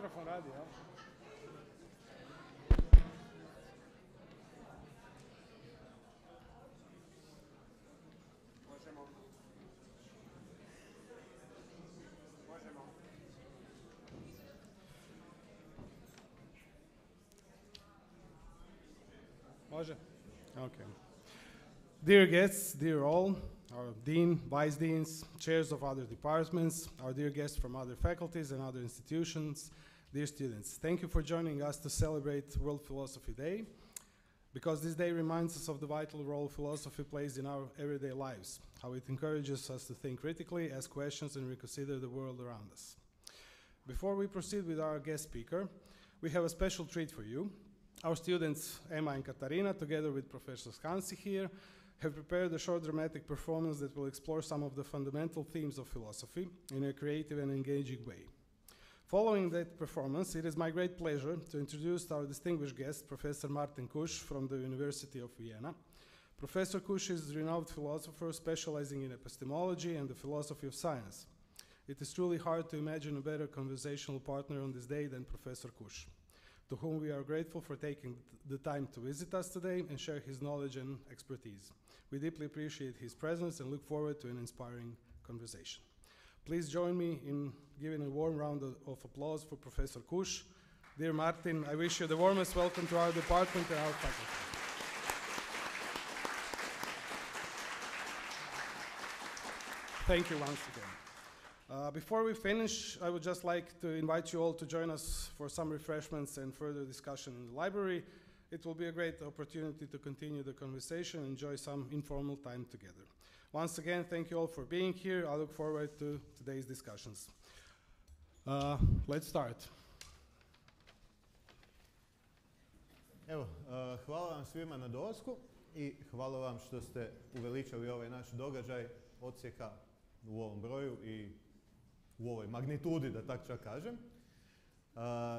Mikrofon radi, jel? Može? Okay. Dear guests, dear all, our dean, vice deans, chairs of other departments, our dear guests from other faculties and other institutions, dear students, thank you for joining us to celebrate World Philosophy Day, because this day reminds us of the vital role philosophy plays in our everyday lives, how it encourages us to think critically, ask questions, and reconsider the world around us. Before we proceed with our guest speaker, we have a special treat for you. Our students, Emma and Katarina, together with Professor Hansi here, have prepared a short dramatic performance that will explore some of the fundamental themes of philosophy in a creative and engaging way. Following that performance, it is my great pleasure to introduce our distinguished guest, Professor Martin Kuscha from the University of Vienna. Professor Kuscha is a renowned philosopher specializing in epistemology and the philosophy of science. It is truly hard to imagine a better conversational partner on this day than Professor Kuscha, to whom we are grateful for taking the time to visit us today and share his knowledge and expertise. We deeply appreciate his presence and look forward to an inspiring conversation. Please join me in giving a warm round of applause for Professor Kuscha. Dear Martin, I wish you the warmest welcome to our department and our faculty. Thank you once again. Before we finish, I would just like to invite you all to join us for some refreshments and further discussion in the library. It will be a great opportunity to continue the conversation and enjoy some informal time together. Once again, thank you all for being here. I look forward to today's discussions. Let's start. Evo, hvala vam svima na dolasku i hvala vam što ste uveličali ovaj naš događaj Odsjeka u ovom broju i u ovoj magnitudi, da tako čak kažem.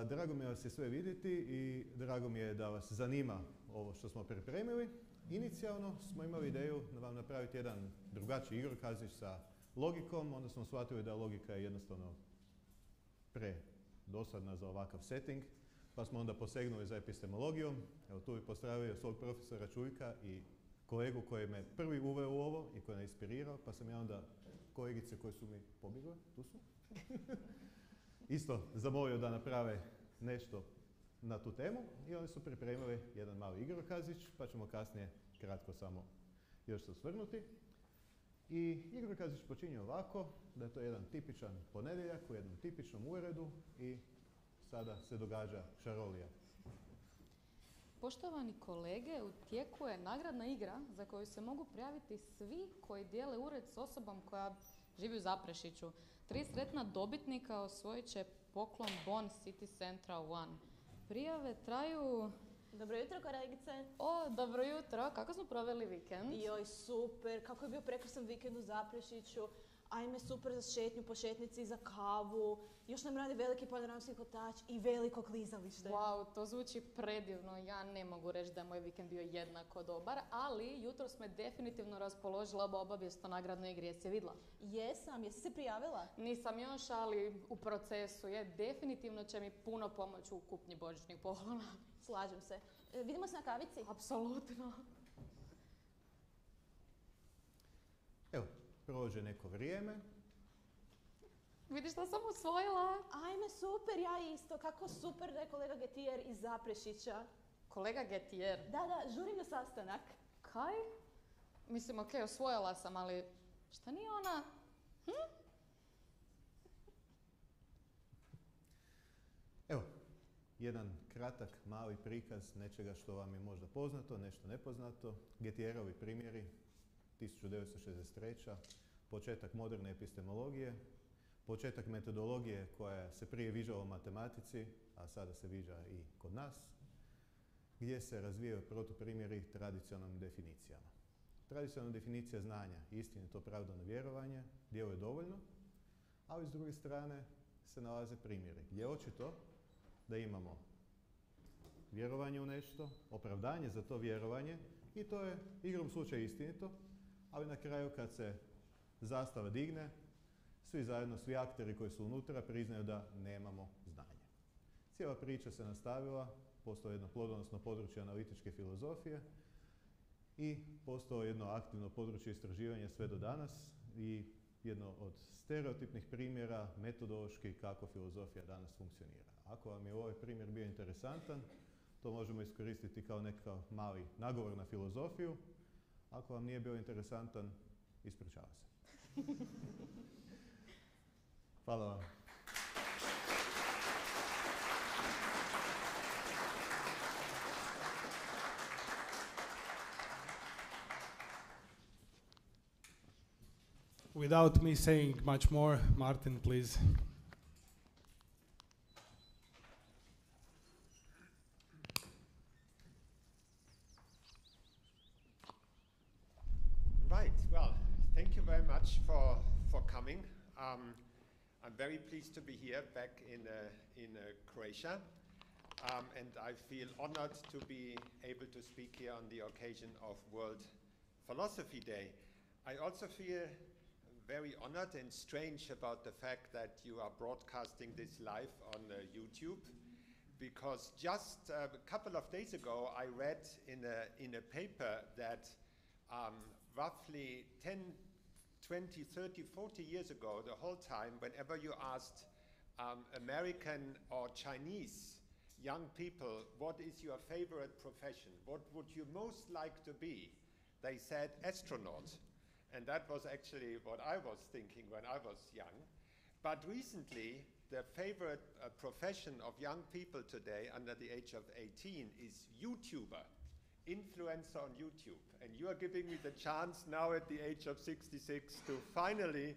Drago mi je vas je sve vidjeti i drago mi je da vas zanima ovo što smo pripremili. Inicijalno smo imali ideju da vam napraviti jedan drugačiji igrokazić sa logikom, onda smo shvatili da logika je jednostavno predosadna za ovakav setting, pa smo onda posegnuli za epistemologijom. Evo, tu bih pozdravio svog profesora Čujka i kolegu koji me prvi uveo u ovo i koji me inspirirao, pa sam ja onda kolegice koje su mi pobjegle, tu su, isto zamolio da naprave nešto na tu temu i oni su pripremili jedan mali igrokazić, pa ćemo kasnije kratko samo još se osvrnuti. I igrokazić počinje ovako, da je to jedan tipičan ponedjeljak u jednom tipičnom uredu i sada se događa šarolija. Poštovani kolege, u tijeku je nagradna igra za koju se mogu prijaviti svi koji dijele ured s osobom koja živi u Zaprešiću. 3 sretna dobitnika osvojit će poklon Bon City Central One. Prijave traju... Dobro jutro, kolegice. O, dobro jutro. Kako smo proveli vikend? Joj, super. Kako je bio prekrasan vikend u Zaprešiću. Ajme, super za šetnju po šetnici, za kavu. Još nam radi veliki panoramski kotač i veliko klizalište. Wow, to zvuči predivno. Ja ne mogu reći da je moj vikend bio jednako dobar, ali jutro smo definitivno raspoložila obavijest o nagradnoj igri. Jesi je vidjela? Jesam. Jesi se prijavila? Nisam još, ali u procesu je. Definitivno će mi puno pomoći u kupnji božićnih poklona. Slažem se. Vidimo se na kavici? Apsolutno. Evo, prođe neko vrijeme. Vidiš što sam usvojila? Ajme, super, ja isto. Kako super da je kolega Getijer iz Zaprešića. Kolega Getijer? Da, žurim na sastanak. Kaj? Mislim, okej, osvojila sam, ali šta nije ona? Evo, jedan kratak, mali prikaz nečega što vam je možda poznato, nešto nepoznato. Getijerovi primjeri, 1963. Početak moderne epistemologije, početak metodologije koja se prije viđala u matematici, a sada se viđa i kod nas, gdje se razvijaju protuprimjeri tradicionalnim definicijama. Tradicionalna definicija znanja, istinito, opravdano vjerovanje, djeluje dovoljno, ali s druge strane se nalaze primjeri gdje očito da imamo vjerovanje u nešto, opravdanje za to vjerovanje i to je igrom slučaja istinito, ali na kraju kad se zastava digne, svi zajedno, svi akteri koji su unutra priznaju da nemamo znanje. Cijela priča se nastavila, postalo jedno plodonosno područje analitičke filozofije i postalo jedno aktivno područje istraživanja sve do danas i jedno od stereotipnih primjera metodološki kako filozofija danas funkcionira. Ako vam je ovaj primjer bio interesantan, to možemo iskoristiti kao nekakav mali nagovor na filozofiju. Ako vam nije bio interesantan, ispričavam se. Hvala vam. Without me saying much more, Martin, please. Right, well, thank you very much for coming. I'm very pleased to be here back in Croatia, and I feel honored to be able to speak here on the occasion of World Philosophy Day. I also feel very honored and strange about the fact that you are broadcasting this live on YouTube, because just a couple of days ago I read in a paper that roughly 10, 20, 30, 40 years ago, the whole time, whenever you asked American or Chinese young people, what is your favorite profession? What would you most like to be? They said astronaut. And that was actually what I was thinking when I was young. But recently, the favorite profession of young people today under the age of 18 is YouTuber, influencer on YouTube. And you are giving me the chance now at the age of 66 to finally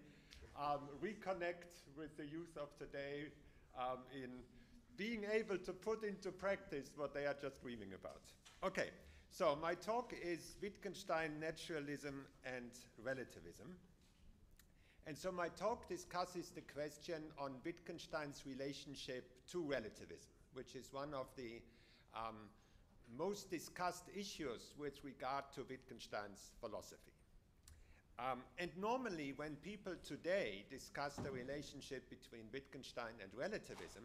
reconnect with the youth of today in being able to put into practice what they are just dreaming about. Okay. So my talk is Wittgenstein, Naturalism and Relativism. And so my talk discusses the question on Wittgenstein's relationship to relativism, which is one of the most discussed issues with regard to Wittgenstein's philosophy. And normally when people today discuss the relationship between Wittgenstein and relativism,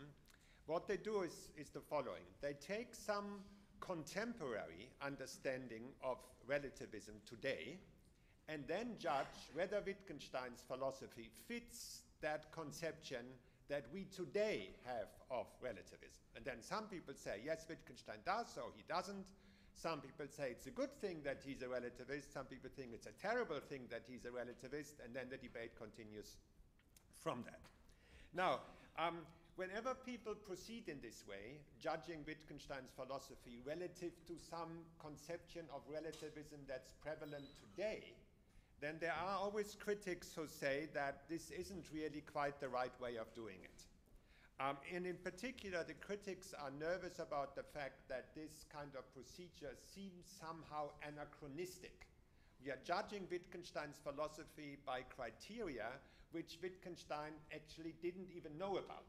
what they do is the following. They take some contemporary understanding of relativism today and then judge whether Wittgenstein's philosophy fits that conception that we today have of relativism. And then some people say, yes, Wittgenstein does, or he doesn't. Some people say it's a good thing that he's a relativist. Some people think it's a terrible thing that he's a relativist, and then the debate continues from that. Now, whenever people proceed in this way, judging Wittgenstein's philosophy relative to some conception of relativism that's prevalent today, then there are always critics who say that this isn't really quite the right way of doing it. And in particular, the critics are nervous about the fact that this kind of procedure seems somehow anachronistic. We are judging Wittgenstein's philosophy by criteria which Wittgenstein actually didn't even know about.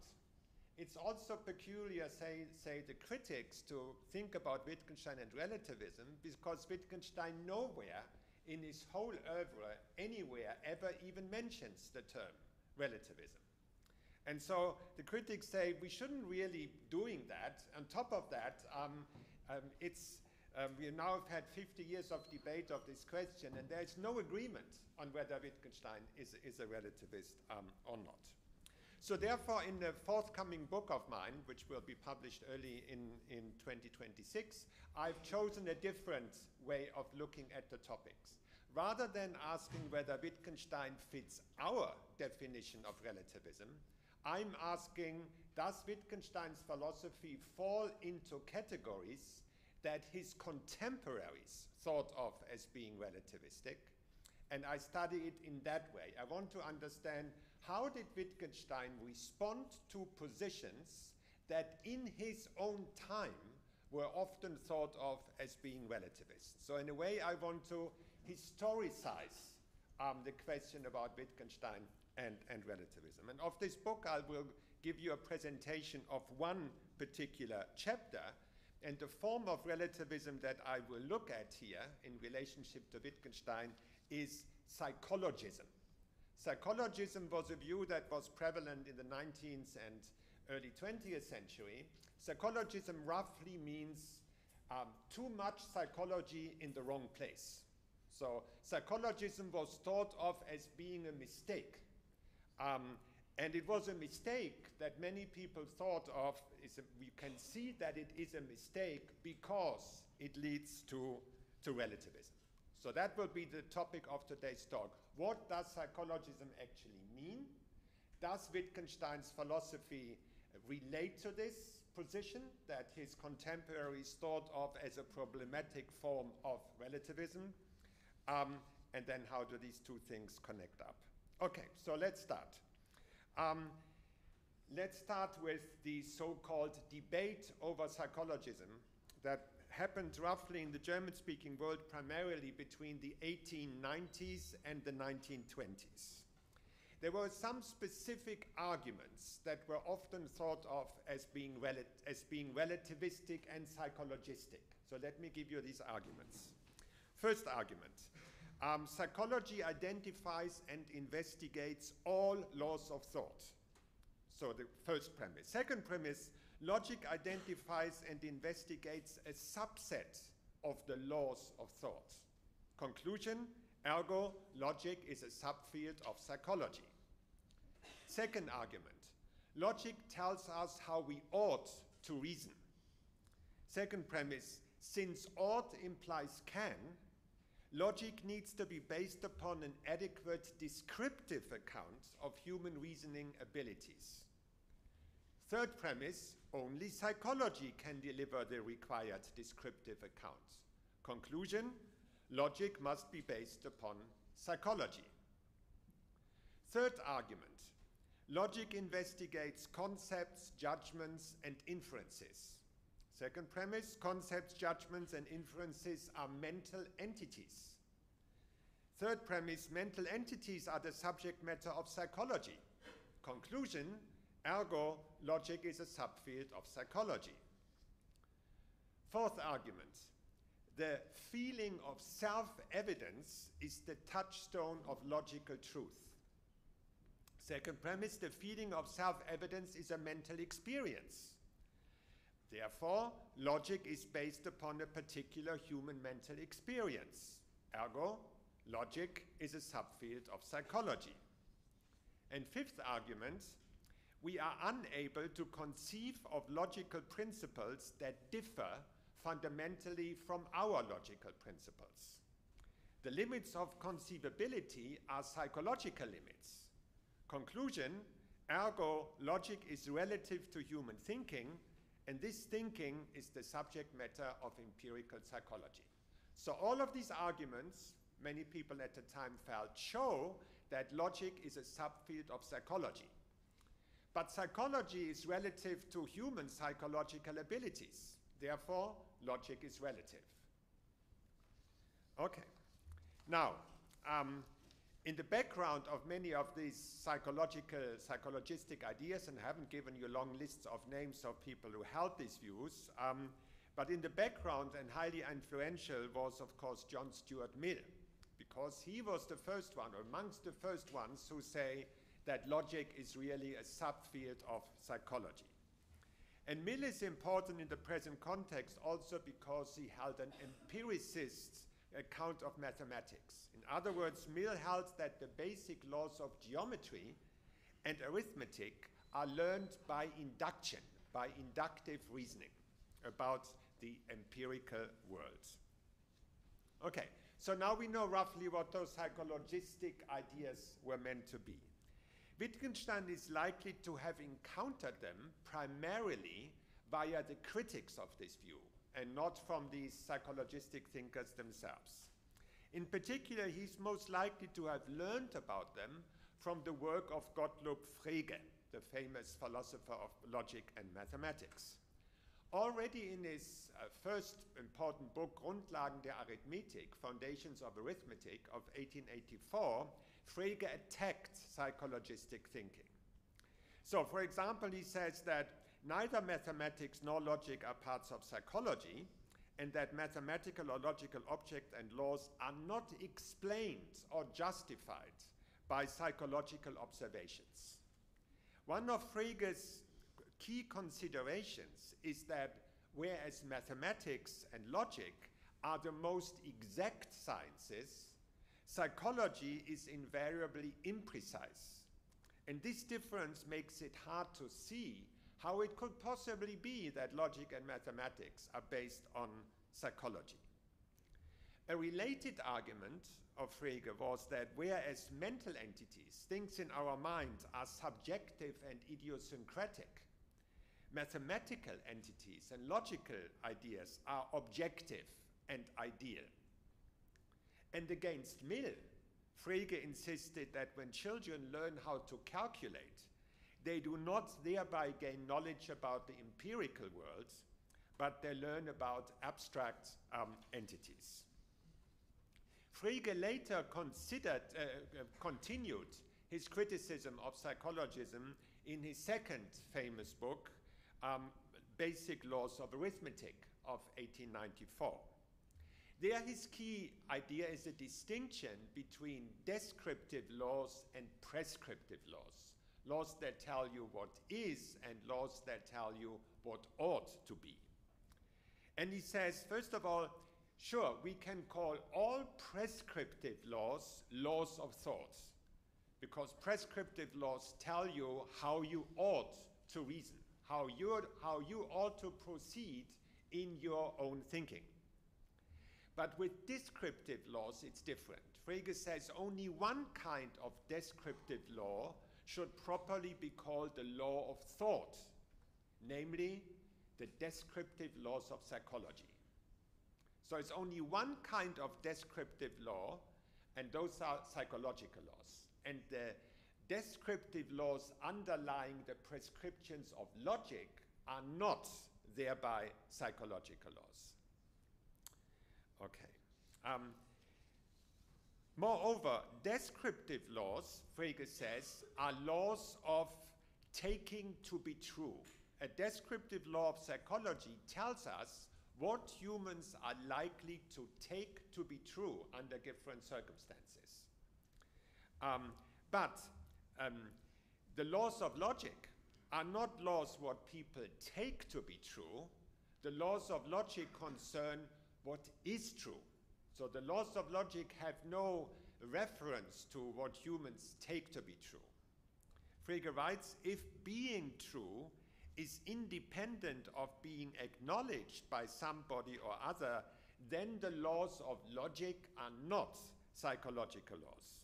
It's also peculiar, say the critics, to think about Wittgenstein and relativism because Wittgenstein nowhere in his whole oeuvre anywhere ever even mentions the term relativism. And so the critics say we shouldn't really doing that. On top of that, we now have had 50 years of debate of this question, and there is no agreement on whether Wittgenstein is a relativist or not. So therefore, in the forthcoming book of mine, which will be published early in 2026, I've chosen a different way of looking at the topics. Rather than asking whether Wittgenstein fits our definition of relativism, I'm asking, does Wittgenstein's philosophy fall into categories that his contemporaries thought of as being relativistic? And I study it in that way. I want to understand, how did Wittgenstein respond to positions that in his own time were often thought of as being relativist? So in a way, I want to historicize the question about Wittgenstein and relativism. And of this book, I will give you a presentation of one particular chapter, and the form of relativism that I will look at here in relationship to Wittgenstein is psychologism. Psychologism was a view that was prevalent in the 19th and early 20th century, psychologism roughly means too much psychology in the wrong place. So psychologism was thought of as being a mistake. And it was a mistake that many people thought of, we can see that it is a mistake because it leads to relativism. So that will be the topic of today's talk. What does psychologism actually mean? Does Wittgenstein's philosophy relate to this position that his contemporaries thought of as a problematic form of relativism? And then how do these two things connect up? Okay, so let's start. Let's start with the so-called debate over psychologism that happened roughly in the German-speaking world primarily between the 1890s and the 1920s. There were some specific arguments that were often thought of as being relativistic and psychologistic. So let me give you these arguments. First argument, psychology identifies and investigates all laws of thought. So the first premise. Second premise, logic identifies and investigates a subset of the laws of thought. Conclusion, ergo, logic is a subfield of psychology. Second argument, logic tells us how we ought to reason. Second premise, since ought implies can, logic needs to be based upon an adequate descriptive account of human reasoning abilities. Third premise, only psychology can deliver the required descriptive account. Conclusion, logic must be based upon psychology. Third argument, logic investigates concepts, judgments, and inferences. Second premise, concepts, judgments, and inferences are mental entities. Third premise, mental entities are the subject matter of psychology. Conclusion, ergo, logic is a subfield of psychology. Fourth argument, the feeling of self-evidence is the touchstone of logical truth. Second premise, the feeling of self-evidence is a mental experience. Therefore, logic is based upon a particular human mental experience. Ergo, logic is a subfield of psychology. And fifth argument, we are unable to conceive of logical principles that differ fundamentally from our logical principles. The limits of conceivability are psychological limits. Conclusion, ergo, logic is relative to human thinking, and this thinking is the subject matter of empirical psychology. So all of these arguments, many people at the time felt, show that logic is a subfield of psychology. But psychology is relative to human psychological abilities. Therefore, logic is relative. Okay. Now, in the background of many of these psychologistic ideas, and I haven't given you long lists of names of people who held these views, but in the background and highly influential was, of course, John Stuart Mill, because he was the first one, or amongst the first ones, who say that logic is really a subfield of psychology. And Mill is important in the present context also because he held an empiricist account of mathematics. In other words, Mill held that the basic laws of geometry and arithmetic are learned by induction, by inductive reasoning about the empirical world. Okay, so now we know roughly what those psychologistic ideas were meant to be. Wittgenstein is likely to have encountered them primarily via the critics of this view, and not from these psychologistic thinkers themselves. In particular, he's most likely to have learned about them from the work of Gottlob Frege, the famous philosopher of logic and mathematics. Already in his first important book, Grundlagen der Arithmetik, Foundations of Arithmetic, of 1884, Frege attacked psychologistic thinking. So, for example, he says that neither mathematics nor logic are parts of psychology, and that mathematical or logical objects and laws are not explained or justified by psychological observations. One of Frege's key considerations is that whereas mathematics and logic are the most exact sciences, psychology is invariably imprecise. And this difference makes it hard to see how it could possibly be that logic and mathematics are based on psychology. A related argument of Frege was that whereas mental entities, things in our mind, are subjective and idiosyncratic, mathematical entities and logical ideas are objective and ideal. And against Mill, Frege insisted that when children learn how to calculate, they do not thereby gain knowledge about the empirical world, but they learn about abstract entities. Frege later continued his criticism of psychologism in his second famous book, Basic Laws of Arithmetic of 1894. There his key idea is a distinction between descriptive laws and prescriptive laws. Laws that tell you what is and laws that tell you what ought to be. And he says, first of all, sure, we can call all prescriptive laws laws of thought, because prescriptive laws tell you how you ought to reason, how you ought to proceed in your own thinking. But with descriptive laws, it's different. Frege says only one kind of descriptive law should properly be called the law of thought, namely the descriptive laws of psychology. So it's only one kind of descriptive law, and those are psychological laws. And the descriptive laws underlying the prescriptions of logic are not thereby psychological laws. Okay. Moreover, descriptive laws, Frege says, are laws of taking to be true. A descriptive law of psychology tells us what humans are likely to take to be true under different circumstances. But the laws of logic are not laws what people take to be true. The laws of logic concern what is true. So the laws of logic have no reference to what humans take to be true. Frege writes, if being true is independent of being acknowledged by somebody or other, then the laws of logic are not psychological laws.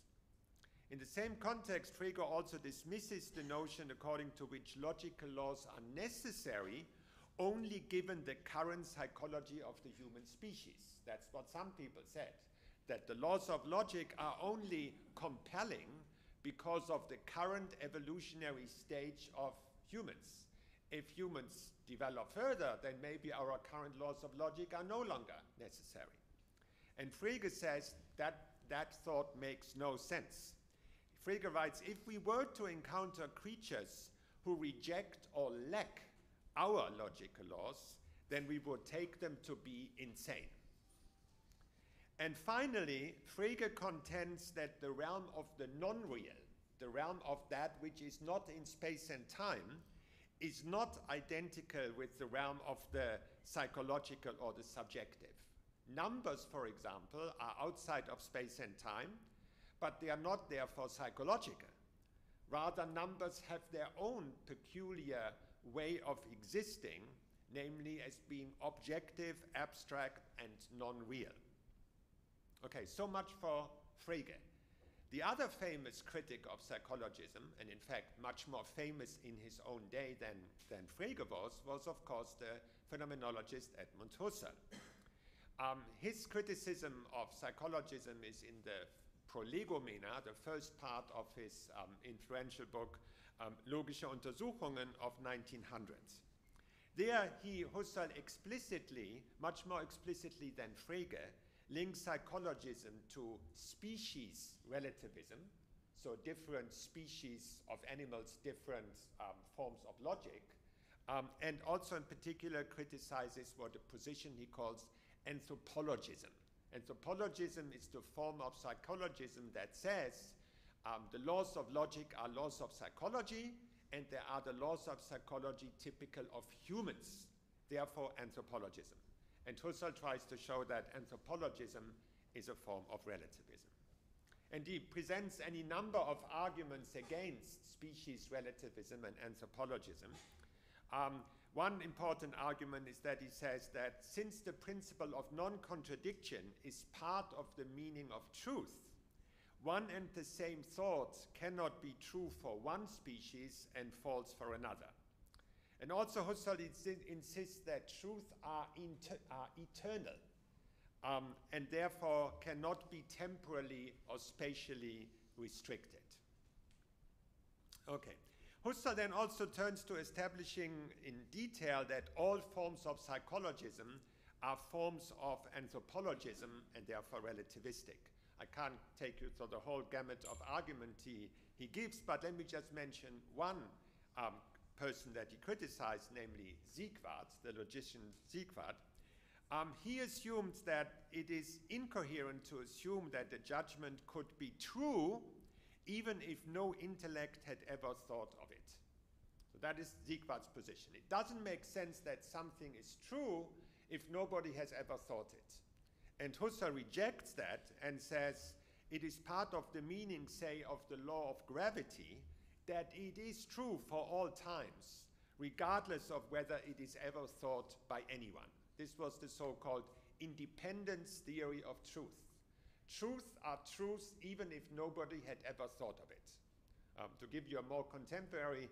In the same context, Frege also dismisses the notion according to which logical laws are necessary only given the current psychology of the human species. That's what some people said, that the laws of logic are only compelling because of the current evolutionary stage of humans. If humans develop further, then maybe our current laws of logic are no longer necessary. And Frege says that that thought makes no sense. Frege writes, if we were to encounter creatures who reject or lack our logical laws, then we would take them to be insane. And finally, Frege contends that the realm of the non-real, the realm of that which is not in space and time, is not identical with the realm of the psychological or the subjective. Numbers, for example, are outside of space and time, but they are not therefore psychological. Rather, numbers have their own peculiar way of existing, namely as being objective, abstract, and non-real. Okay, so much for Frege. The other famous critic of psychologism, and in fact much more famous in his own day than Frege was of course the phenomenologist Edmund Husserl. His criticism of psychologism is in the Prolegomena, the first part of his influential book, Logische Untersuchungen of 1900. There Husserl explicitly, much more explicitly than Frege, links psychologism to species relativism, so different species of animals, different forms of logic, and also in particular criticizes what a position he calls anthropologism. Anthropologism is the form of psychologism that says the laws of logic are laws of psychology, and there are the laws of psychology typical of humans, therefore anthropologism. And Husserl tries to show that anthropologism is a form of relativism. And he presents any number of arguments against species relativism and anthropologism. One important argument is that he says that since the principle of non-contradiction is part of the meaning of truth, one and the same thought cannot be true for one species and false for another. And also Husserl insists that truths are eternal, and therefore cannot be temporally or spatially restricted. Okay. Husserl then also turns to establishing in detail that all forms of psychologism are forms of anthropologism and therefore relativistic. I can't take you through the whole gamut of argument he gives, but let me just mention one person that he criticized, namely Siegwart, the logician Siegwart. He assumes that it is incoherent to assume that the judgment could be true even if no intellect had ever thought of it. So that is Siegwart's position. It doesn't make sense that something is true if nobody has ever thought it. And Husserl rejects that and says it is part of the meaning, say, of the law of gravity, that it is true for all times, regardless of whether it is ever thought by anyone. This was the so-called independence theory of truth. Truths are truths even if nobody had ever thought of it. To give you a more contemporary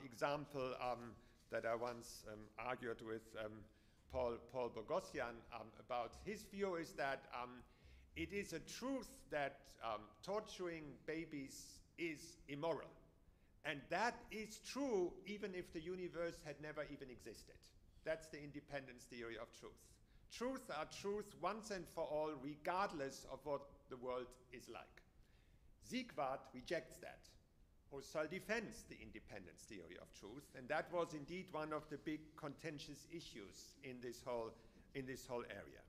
example that I once argued with Paul Boghossian about, his view is that it is a truth that torturing babies is immoral. And that is true even if the universe had never even existed. That's the independence theory of truth. Truths are truths once and for all, regardless of what the world is like. Siegwart rejects that. Husserl defends the independence theory of truth, and that was indeed one of the big contentious issues in this whole area.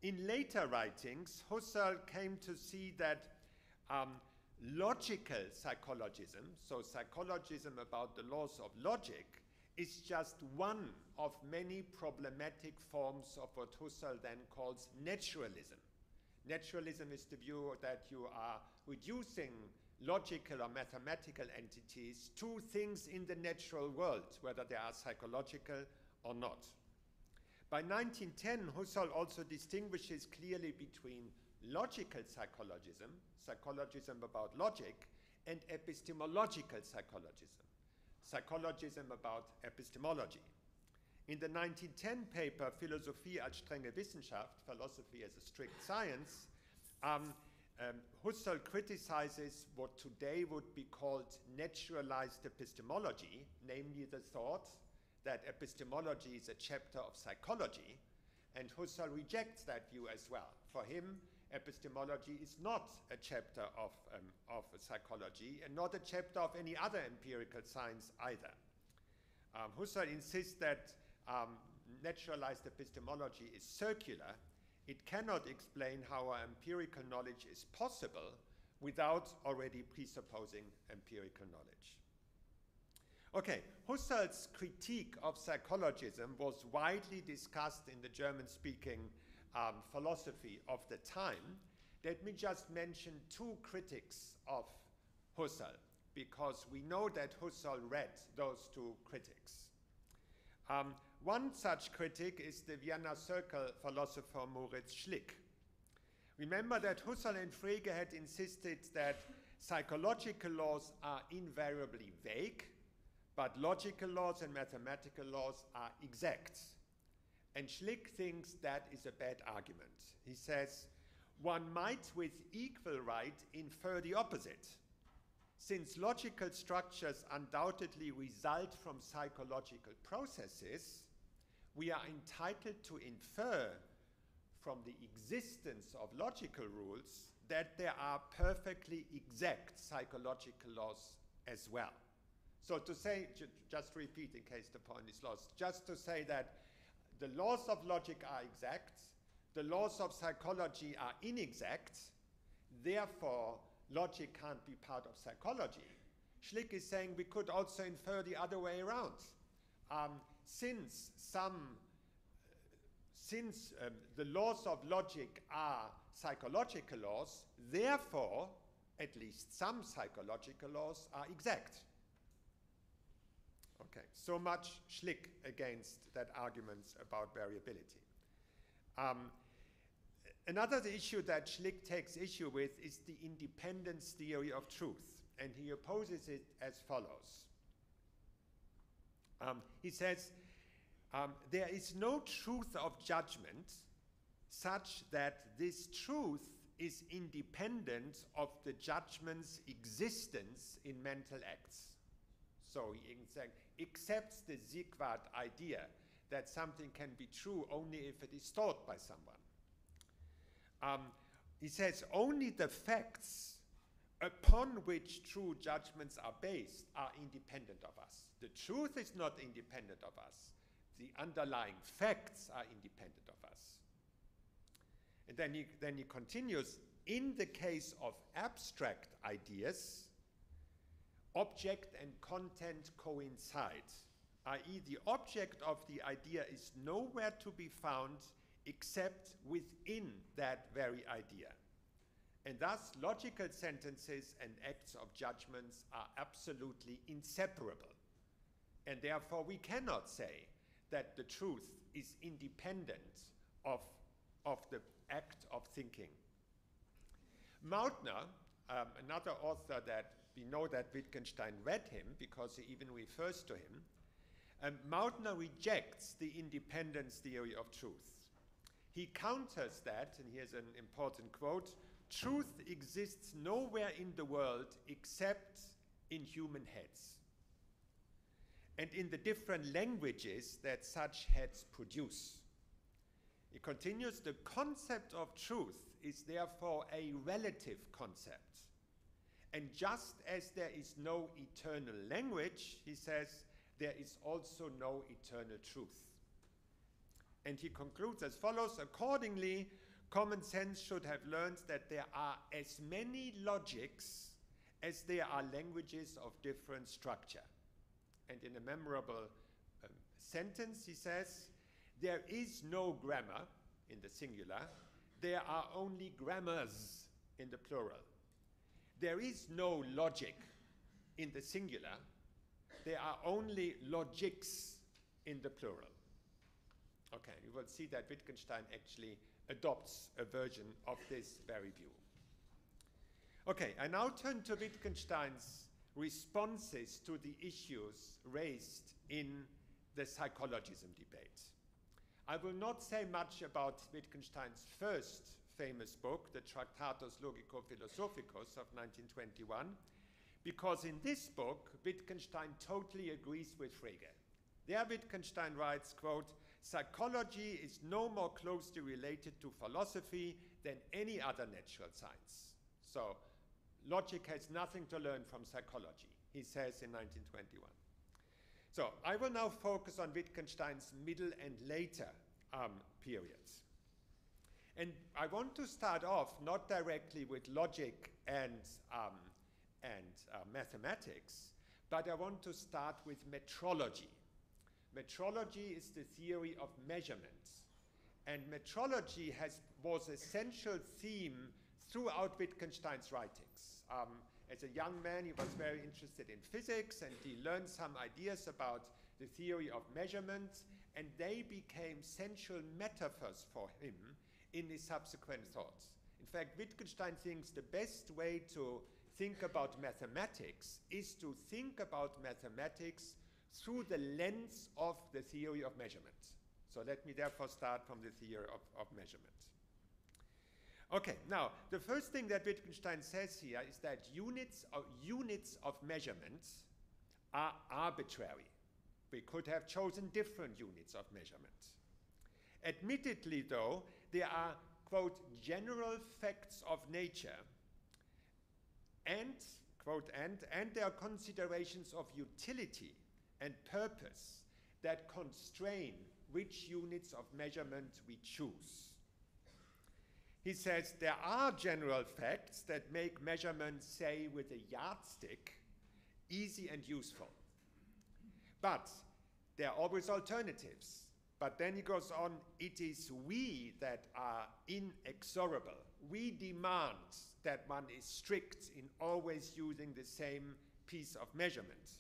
In later writings, Husserl came to see that logical psychologism, so psychologism about the laws of logic, is just one of many problematic forms of what Husserl then calls naturalism. Naturalism is the view that you are reducing logical or mathematical entities to things in the natural world, whether they are psychological or not. By 1910, Husserl also distinguishes clearly between logical psychologism, psychologism about logic, and epistemological psychologism, psychologism about epistemology. In the 1910 paper, Philosophie als strenge Wissenschaft, philosophy as a strict science, Husserl criticizes what today would be called naturalized epistemology, namely the thought that epistemology is a chapter of psychology, and Husserl rejects that view as well. For him, epistemology is not a chapter of psychology and not a chapter of any other empirical science either. Husserl insists that naturalized epistemology is circular. It cannot explain how our empirical knowledge is possible without already presupposing empirical knowledge. Okay, Husserl's critique of psychologism was widely discussed in the German-speaking philosophy of the time. Let me just mention two critics of Husserl, because we know that Husserl read those two critics. One such critic is the Vienna Circle philosopher Moritz Schlick. Remember that Husserl and Frege had insisted that psychological laws are invariably vague, but logical laws and mathematical laws are exact. And Schlick thinks that is a bad argument. He says, one might with equal right infer the opposite. Since logical structures undoubtedly result from psychological processes, we are entitled to infer from the existence of logical rules that there are perfectly exact psychological laws as well. So to say, just repeat in case the point is lost, just to say that the laws of logic are exact, the laws of psychology are inexact, therefore logic can't be part of psychology. Schlick is saying we could also infer the other way around. Since the laws of logic are psychological laws, therefore, at least some psychological laws are exact. Okay, so much Schlick against that argument about variability. Another issue that Schlick takes issue with is the independence theory of truth, and he opposes it as follows. He says, there is no truth of judgment such that this truth is independent of the judgment's existence in mental acts. So he accepts the Zygmunt idea that something can be true only if it is thought by someone. He says only the facts upon which true judgments are based are independent of us. The truth is not independent of us. The underlying facts are independent of us. And then he continues, in the case of abstract ideas, object and content coincide, i.e. the object of the idea is nowhere to be found except within that very idea. And thus, logical sentences and acts of judgments are absolutely inseparable. And therefore, we cannot say that the truth is independent of the act of thinking. Mautner, another author that we know that Wittgenstein read him because he even refers to him, Mautner rejects the independence theory of truth. He counters that, and here's an important quote, truth exists nowhere in the world except in human heads, and in the different languages that such heads produce. He continues, the concept of truth is therefore a relative concept. And just as there is no eternal language, he says, there is also no eternal truth. And he concludes as follows, accordingly, common sense should have learned that there are as many logics as there are languages of different structure. And in a memorable sentence, he says, there is no grammar in the singular, there are only grammars in the plural. There is no logic in the singular, there are only logics in the plural. Okay, you will see that Wittgenstein actually adopts a version of this very view. Okay, I now turn to Wittgenstein's responses to the issues raised in the psychologism debate. I will not say much about Wittgenstein's first famous book, the Tractatus Logico-Philosophicus of 1921, because in this book, Wittgenstein totally agrees with Frege. There Wittgenstein writes, quote, psychology is no more closely related to philosophy than any other natural science. So logic has nothing to learn from psychology, he says in 1921. So I will now focus on Wittgenstein's middle and later periods. And I want to start off not directly with logic and mathematics, but I want to start with metrology. Metrology is the theory of measurement. And metrology was a central theme throughout Wittgenstein's writings. As a young man, he was very interested in physics, and he learned some ideas about the theory of measurement, and they became central metaphors for him in his subsequent thoughts. In fact, Wittgenstein thinks the best way to think about mathematics is to think about mathematics through the lens of the theory of measurement. So let me therefore start from the theory of measurement. Okay, now, the first thing that Wittgenstein says here is that units of measurement are arbitrary. We could have chosen different units of measurement. Admittedly, though, there are, quote, general facts of nature and, quote, and there are considerations of utility and purpose that constrain which units of measurement we choose. He says there are general facts that make measurements, say, with a yardstick, easy and useful. But there are always alternatives. But then he goes on, it is we that are inexorable. We demand that one is strict in always using the same piece of measurement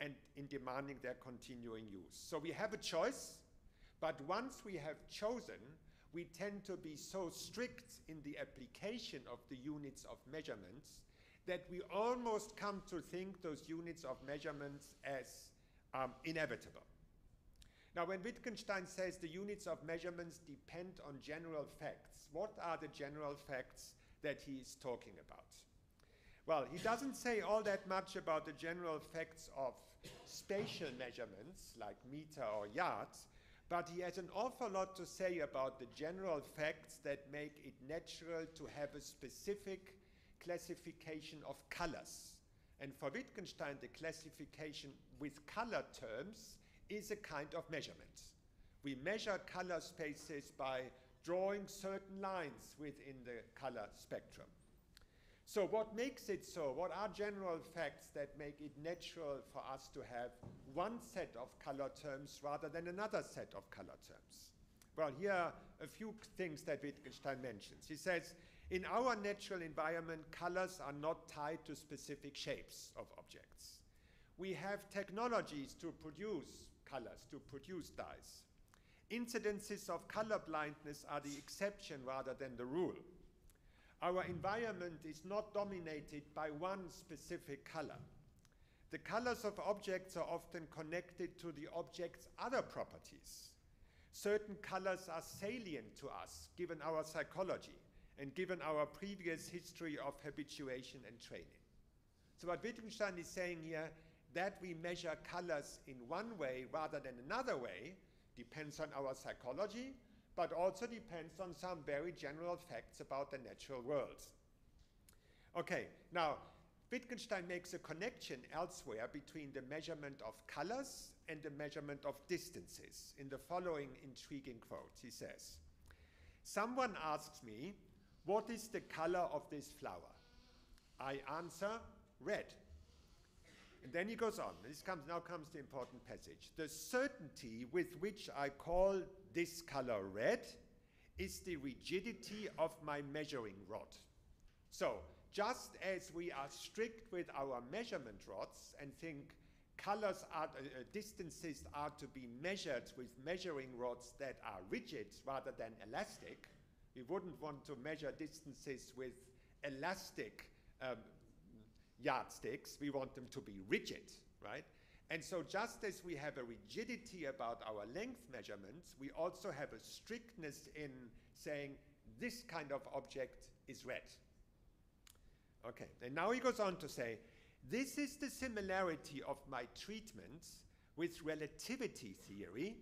and in demanding their continuing use. So we have a choice, but once we have chosen, we tend to be so strict in the application of the units of measurements that we almost come to think those units of measurements as inevitable. Now, when Wittgenstein says the units of measurements depend on general facts, what are the general facts that he is talking about? Well, he doesn't say all that much about the general facts of spatial measurements, like meter or yards, but he has an awful lot to say about the general facts that make it natural to have a specific classification of colors. And for Wittgenstein, the classification with color terms is a kind of measurement. We measure color spaces by drawing certain lines within the color spectrum. So what makes it so? What are general facts that make it natural for us to have one set of color terms rather than another set of color terms? Well, here are a few things that Wittgenstein mentions. He says, in our natural environment, colors are not tied to specific shapes of objects. We have technologies to produce colors, to produce dyes. Incidences of color blindness are the exception rather than the rule. Our environment is not dominated by one specific color. The colors of objects are often connected to the object's other properties. Certain colors are salient to us, given our psychology and given our previous history of habituation and training. So what Wittgenstein is saying here, that we measure colors in one way rather than another way depends on our psychology, but also depends on some very general facts about the natural world. Okay, now, Wittgenstein makes a connection elsewhere between the measurement of colors and the measurement of distances in the following intriguing quote. He says, someone asks me, what is the color of this flower? I answer, red. And then he goes on. Now comes the important passage. The certainty with which I call this color red is the rigidity of my measuring rod. So, just as we are strict with our measurement rods and think colors are, distances are to be measured with measuring rods that are rigid rather than elastic, we wouldn't want to measure distances with elastic yardsticks. We want them to be rigid, right? And so just as we have a rigidity about our length measurements, we also have a strictness in saying this kind of object is red. Okay, and now he goes on to say, this is the similarity of my treatment with relativity theory,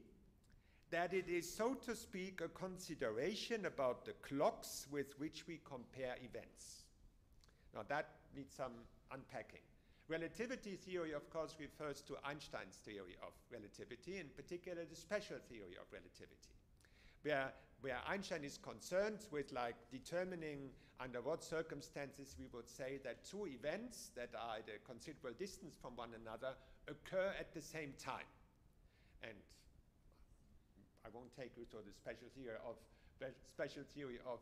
that it is, so to speak, a consideration about the clocks with which we compare events. Now that needs some unpacking. Relativity theory, of course, refers to Einstein's theory of relativity, in particular the special theory of relativity, where Einstein is concerned with like determining under what circumstances we would say that two events that are at a considerable distance from one another occur at the same time. And I won't take you to the special theory of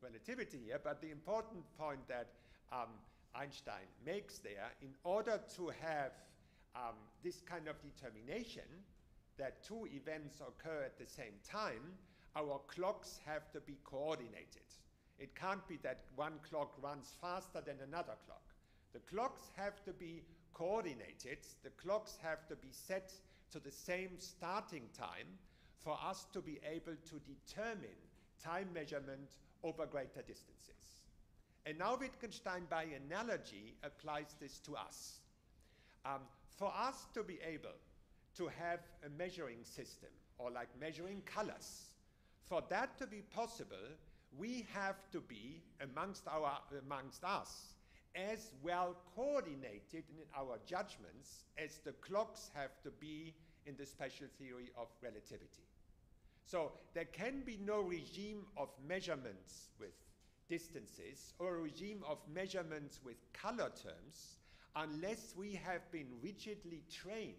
relativity here, but the important point that Einstein makes there, in order to have this kind of determination that two events occur at the same time, our clocks have to be coordinated. It can't be that one clock runs faster than another clock. The clocks have to be coordinated. The clocks have to be set to the same starting time for us to be able to determine time measurement over greater distances. And now Wittgenstein, by analogy, applies this to us. For us to be able to have a measuring system, or like measuring colors, for that to be possible, we have to be, amongst us, as well coordinated in our judgments as the clocks have to be in the special theory of relativity. So there can be no regime of measurements with distances or a regime of measurements with color terms unless we have been rigidly trained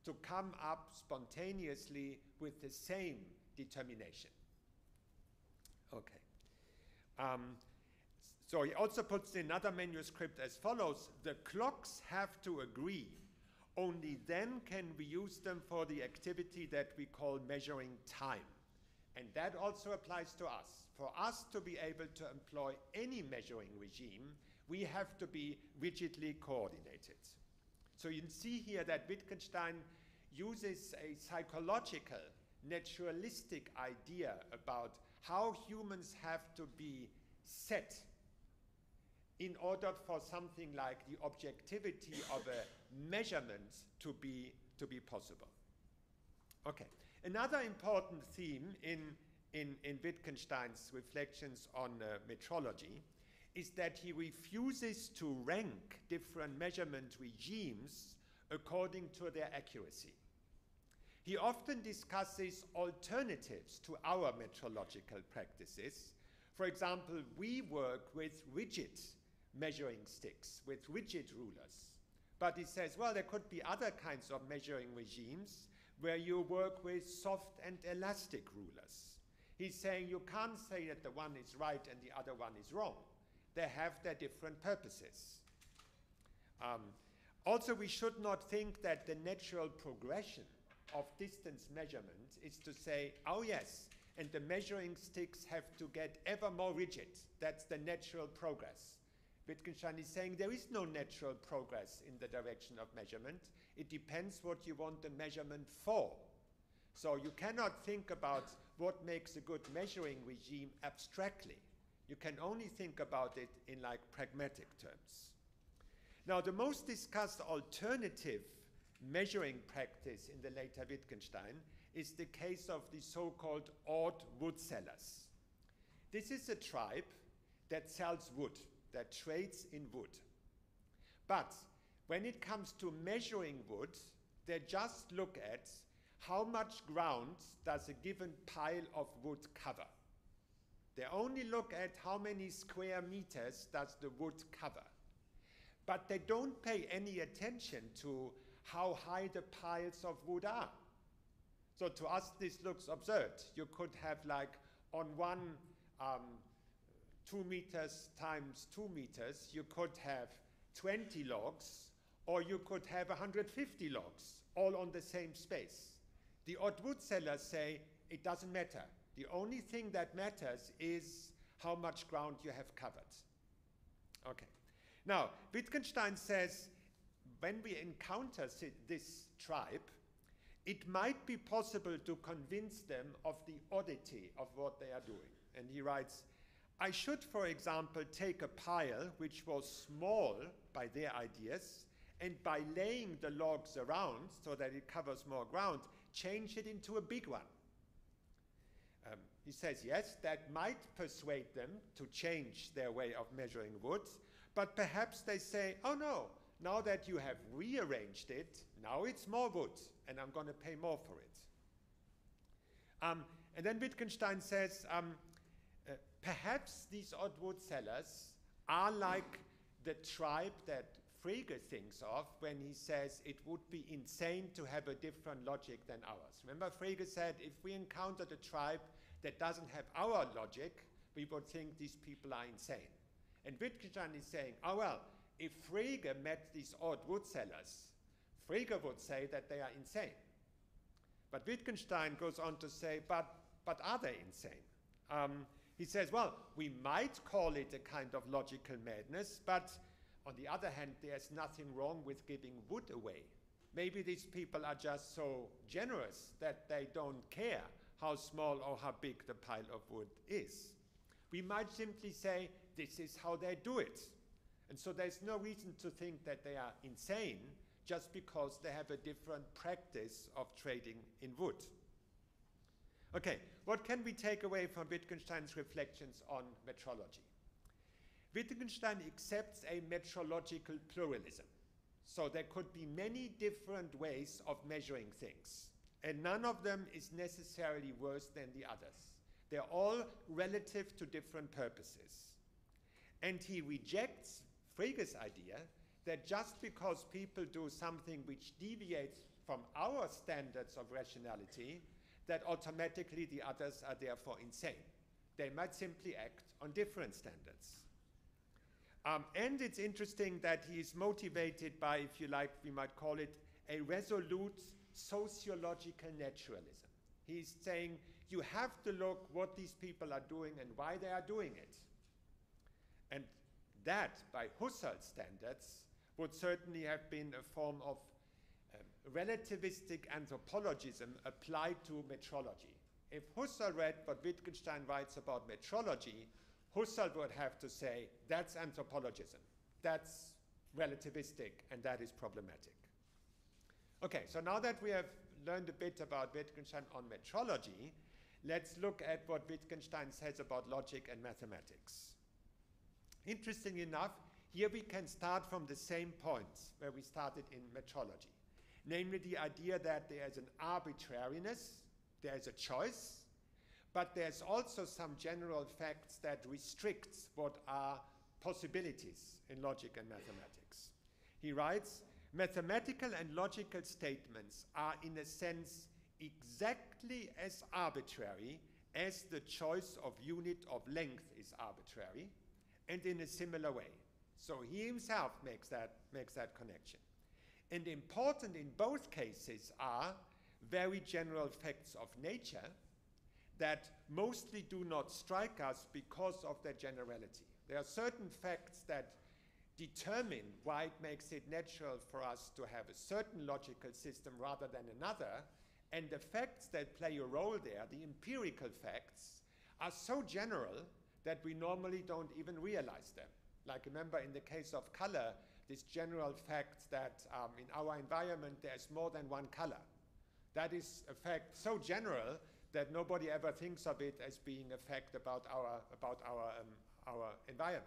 to come up spontaneously with the same determination. Okay. So he also puts in another manuscript as follows: the clocks have to agree. Only then can we use them for the activity that we call measuring time. And that also applies to us. For us to be able to employ any measuring regime, we have to be rigidly coordinated. So you can see here that Wittgenstein uses a psychological, naturalistic idea about how humans have to be set in order for something like the objectivity of a measurement to be possible. Okay. Another important theme in Wittgenstein's reflections on metrology is that he refuses to rank different measurement regimes according to their accuracy. He often discusses alternatives to our metrological practices. For example, we work with rigid measuring sticks, with rigid rulers. But he says, well, there could be other kinds of measuring regimes where you work with soft and elastic rulers. He's saying you can't say that the one is right and the other one is wrong. They have their different purposes. Also, we should not think that the natural progression of distance measurement is to say, oh yes, and the measuring sticks have to get ever more rigid. That's the natural progress. Wittgenstein is saying there is no natural progress in the direction of measurement. It depends what you want the measurement for. So you cannot think about what makes a good measuring regime abstractly. You can only think about it in like pragmatic terms. Now, the most discussed alternative measuring practice in the later Wittgenstein is the case of the so-called odd wood sellers. This is a tribe that sells wood, that trades in wood. But when it comes to measuring wood, they just look at how much ground does a given pile of wood cover. They only look at how many square meters does the wood cover. But they don't pay any attention to how high the piles of wood are. So to us, this looks absurd. You could have like on one 2 meters times 2 meters, you could have 20 logs, or you could have 150 logs, all on the same space. The odd wood sellers say it doesn't matter. The only thing that matters is how much ground you have covered. Okay. Now, Wittgenstein says when we encounter this tribe, it might be possible to convince them of the oddity of what they are doing. And he writes, I should, for example, take a pile which was small by their ideas, and by laying the logs around so that it covers more ground, change it into a big one. He says, yes, that might persuade them to change their way of measuring wood, but perhaps they say, oh no, now that you have rearranged it, now it's more wood, and I'm going to pay more for it. And then Wittgenstein says, perhaps these odd wood sellers are like the tribe that Frege thinks of when he says it would be insane to have a different logic than ours. Remember, Frege said if we encountered a tribe that doesn't have our logic, we would think these people are insane. And Wittgenstein is saying, oh well, if Frege met these odd wood sellers, Frege would say that they are insane. But Wittgenstein goes on to say, but are they insane? He says, well, we might call it a kind of logical madness, but on the other hand, there's nothing wrong with giving wood away. Maybe these people are just so generous that they don't care how small or how big the pile of wood is. We might simply say, this is how they do it. And so there's no reason to think that they are insane just because they have a different practice of trading in wood. Okay, what can we take away from Wittgenstein's reflections on metrology? Wittgenstein accepts a metrological pluralism. So there could be many different ways of measuring things, and none of them is necessarily worse than the others. They're all relative to different purposes. And he rejects Frege's idea that just because people do something which deviates from our standards of rationality, that automatically the others are therefore insane. They might simply act on different standards. And it's interesting that he is motivated by, if you like, we might call it a resolute sociological naturalism. He's saying you have to look what these people are doing and why they are doing it. And that, by Husserl's standards, would certainly have been a form of relativistic anthropologism applied to metrology. If Husserl read what Wittgenstein writes about metrology, Husserl would have to say, that's anthropologism, that's relativistic, and that is problematic. Okay, so now that we have learned a bit about Wittgenstein on metrology, let's look at what Wittgenstein says about logic and mathematics. Interestingly enough, here we can start from the same points where we started in metrology, namely the idea that there is an arbitrariness, there is a choice, but there's also some general facts that restricts what are possibilities in logic and mathematics. He writes, mathematical and logical statements are in a sense exactly as arbitrary as the choice of unit of length is arbitrary, and in a similar way. So he himself makes that connection. And important in both cases are very general facts of nature that mostly do not strike us because of their generality. There are certain facts that determine why it makes it natural for us to have a certain logical system rather than another, and the facts that play a role there, the empirical facts, are so general that we normally don't even realize them. Like remember in the case of color, this general fact that in our environment there's more than one color. That is a fact so general that nobody ever thinks of it as being a fact about our environment.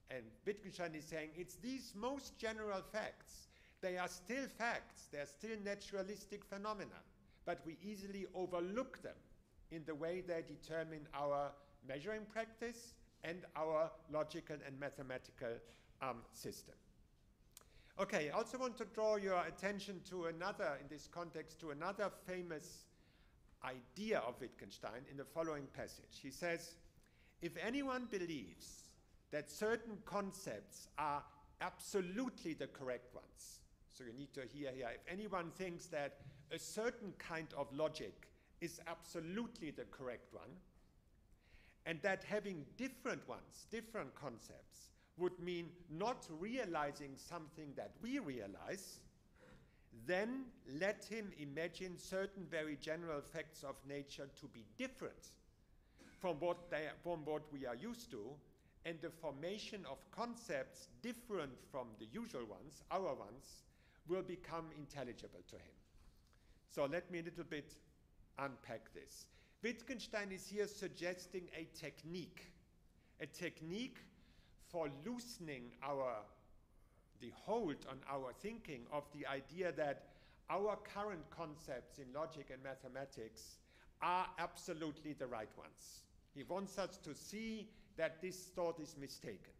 And Wittgenstein is saying it's these most general facts. They are still facts. They're still naturalistic phenomena, but we easily overlook them in the way they determine our measuring practice and our logical and mathematical system. Okay, I also want to draw your attention to another, in this context, to another famous idea of Wittgenstein in the following passage. He says, if anyone believes that certain concepts are absolutely the correct ones, so you need to hear here, if anyone thinks that a certain kind of logic is absolutely the correct one, and that having different ones, different concepts, would mean not realizing something that we realize, then let him imagine certain very general facts of nature to be different from what we are used to, and the formation of concepts different from the usual ones, our ones, will become intelligible to him. So let me a little bit unpack this. Wittgenstein is here suggesting a technique for loosening the hold on our thinking of the idea that our current concepts in logic and mathematics are absolutely the right ones. He wants us to see that this thought is mistaken.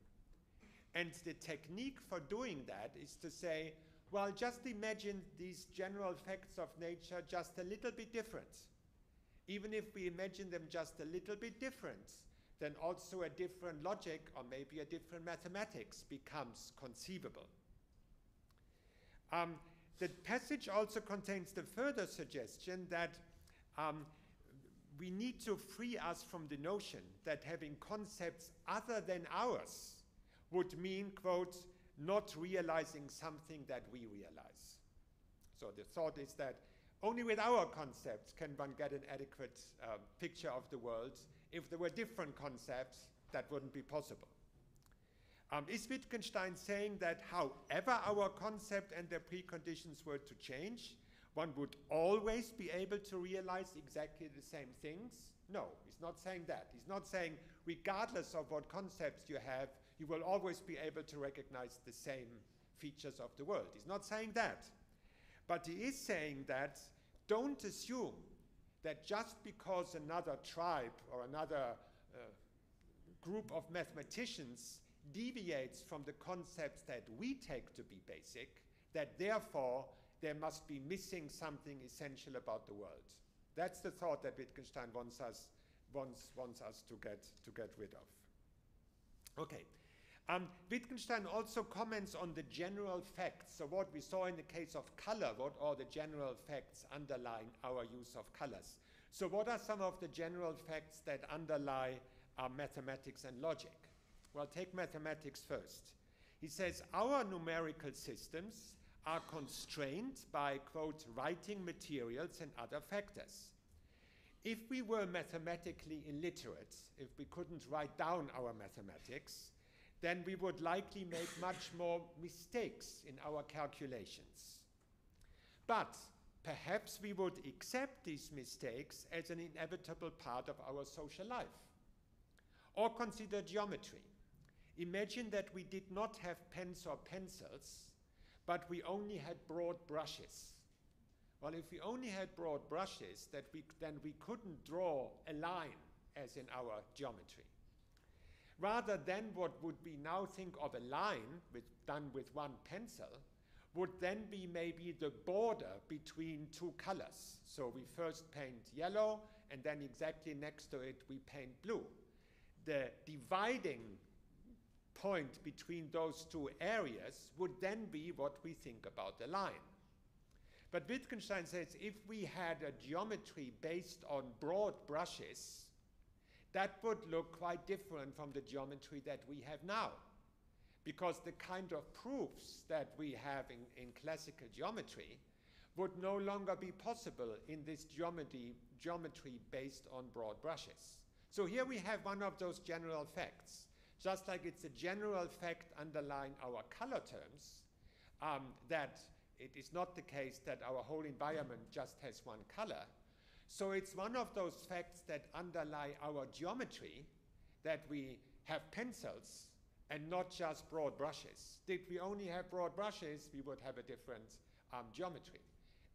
And the technique for doing that is to say, well, just imagine these general facts of nature just a little bit different. Even if we imagine them just a little bit different, then also a different logic or maybe a different mathematics becomes conceivable. The passage also contains the further suggestion that we need to free us from the notion that having concepts other than ours would mean, quote, not realizing something that we realize. So the thought is that only with our concepts can one get an adequate picture of the world. If there were different concepts, that wouldn't be possible. Is Wittgenstein saying that however our concept and their preconditions were to change, one would always be able to realize exactly the same things? No, he's not saying that. He's not saying regardless of what concepts you have, you will always be able to recognize the same features of the world. He's not saying that. But he is saying that don't assume that just because another tribe or another group of mathematicians deviates from the concepts that we take to be basic, that therefore there must be missing something essential about the world. That's the thought that Wittgenstein wants us to get rid of. Okay. Wittgenstein also comments on the general facts. So what we saw in the case of color, what are the general facts underlying our use of colors? So what are some of the general facts that underlie mathematics and logic? Well, take mathematics first. He says, our numerical systems are constrained by, quote, writing materials and other factors. If we were mathematically illiterate, if we couldn't write down our mathematics, then we would likely make much more mistakes in our calculations. But perhaps we would accept these mistakes as an inevitable part of our social life. Or consider geometry. Imagine that we did not have pens or pencils, but we only had broad brushes. Well, if we only had broad brushes, then we couldn't draw a line as in our geometry. Rather than what would we now think of a line done with one pencil, would then be maybe the border between two colors. So we first paint yellow, and then exactly next to it we paint blue. The dividing point between those two areas would then be what we think about the line. But Wittgenstein says if we had a geometry based on broad brushes, that would look quite different from the geometry that we have now. Because the kind of proofs that we have in classical geometry would no longer be possible in this geometry based on broad brushes. So here we have one of those general facts. Just like it's a general fact underlying our color terms, that it is not the case that our whole environment just has one color. So it's one of those facts that underlie our geometry, that we have pencils and not just broad brushes. Did we only have broad brushes, we would have a different geometry.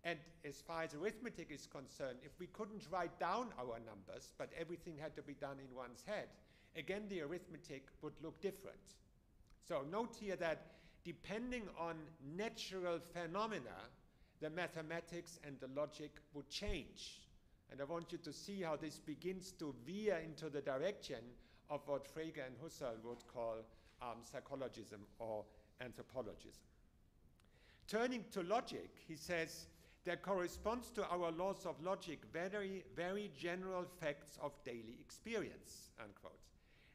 And as far as arithmetic is concerned, if we couldn't write down our numbers, but everything had to be done in one's head, again, the arithmetic would look different. So note here that depending on natural phenomena, the mathematics and the logic would change. And I want you to see how this begins to veer into the direction of what Frege and Husserl would call psychologism or anthropologism. Turning to logic, he says, there corresponds to our laws of logic very, very general facts of daily experience, unquote.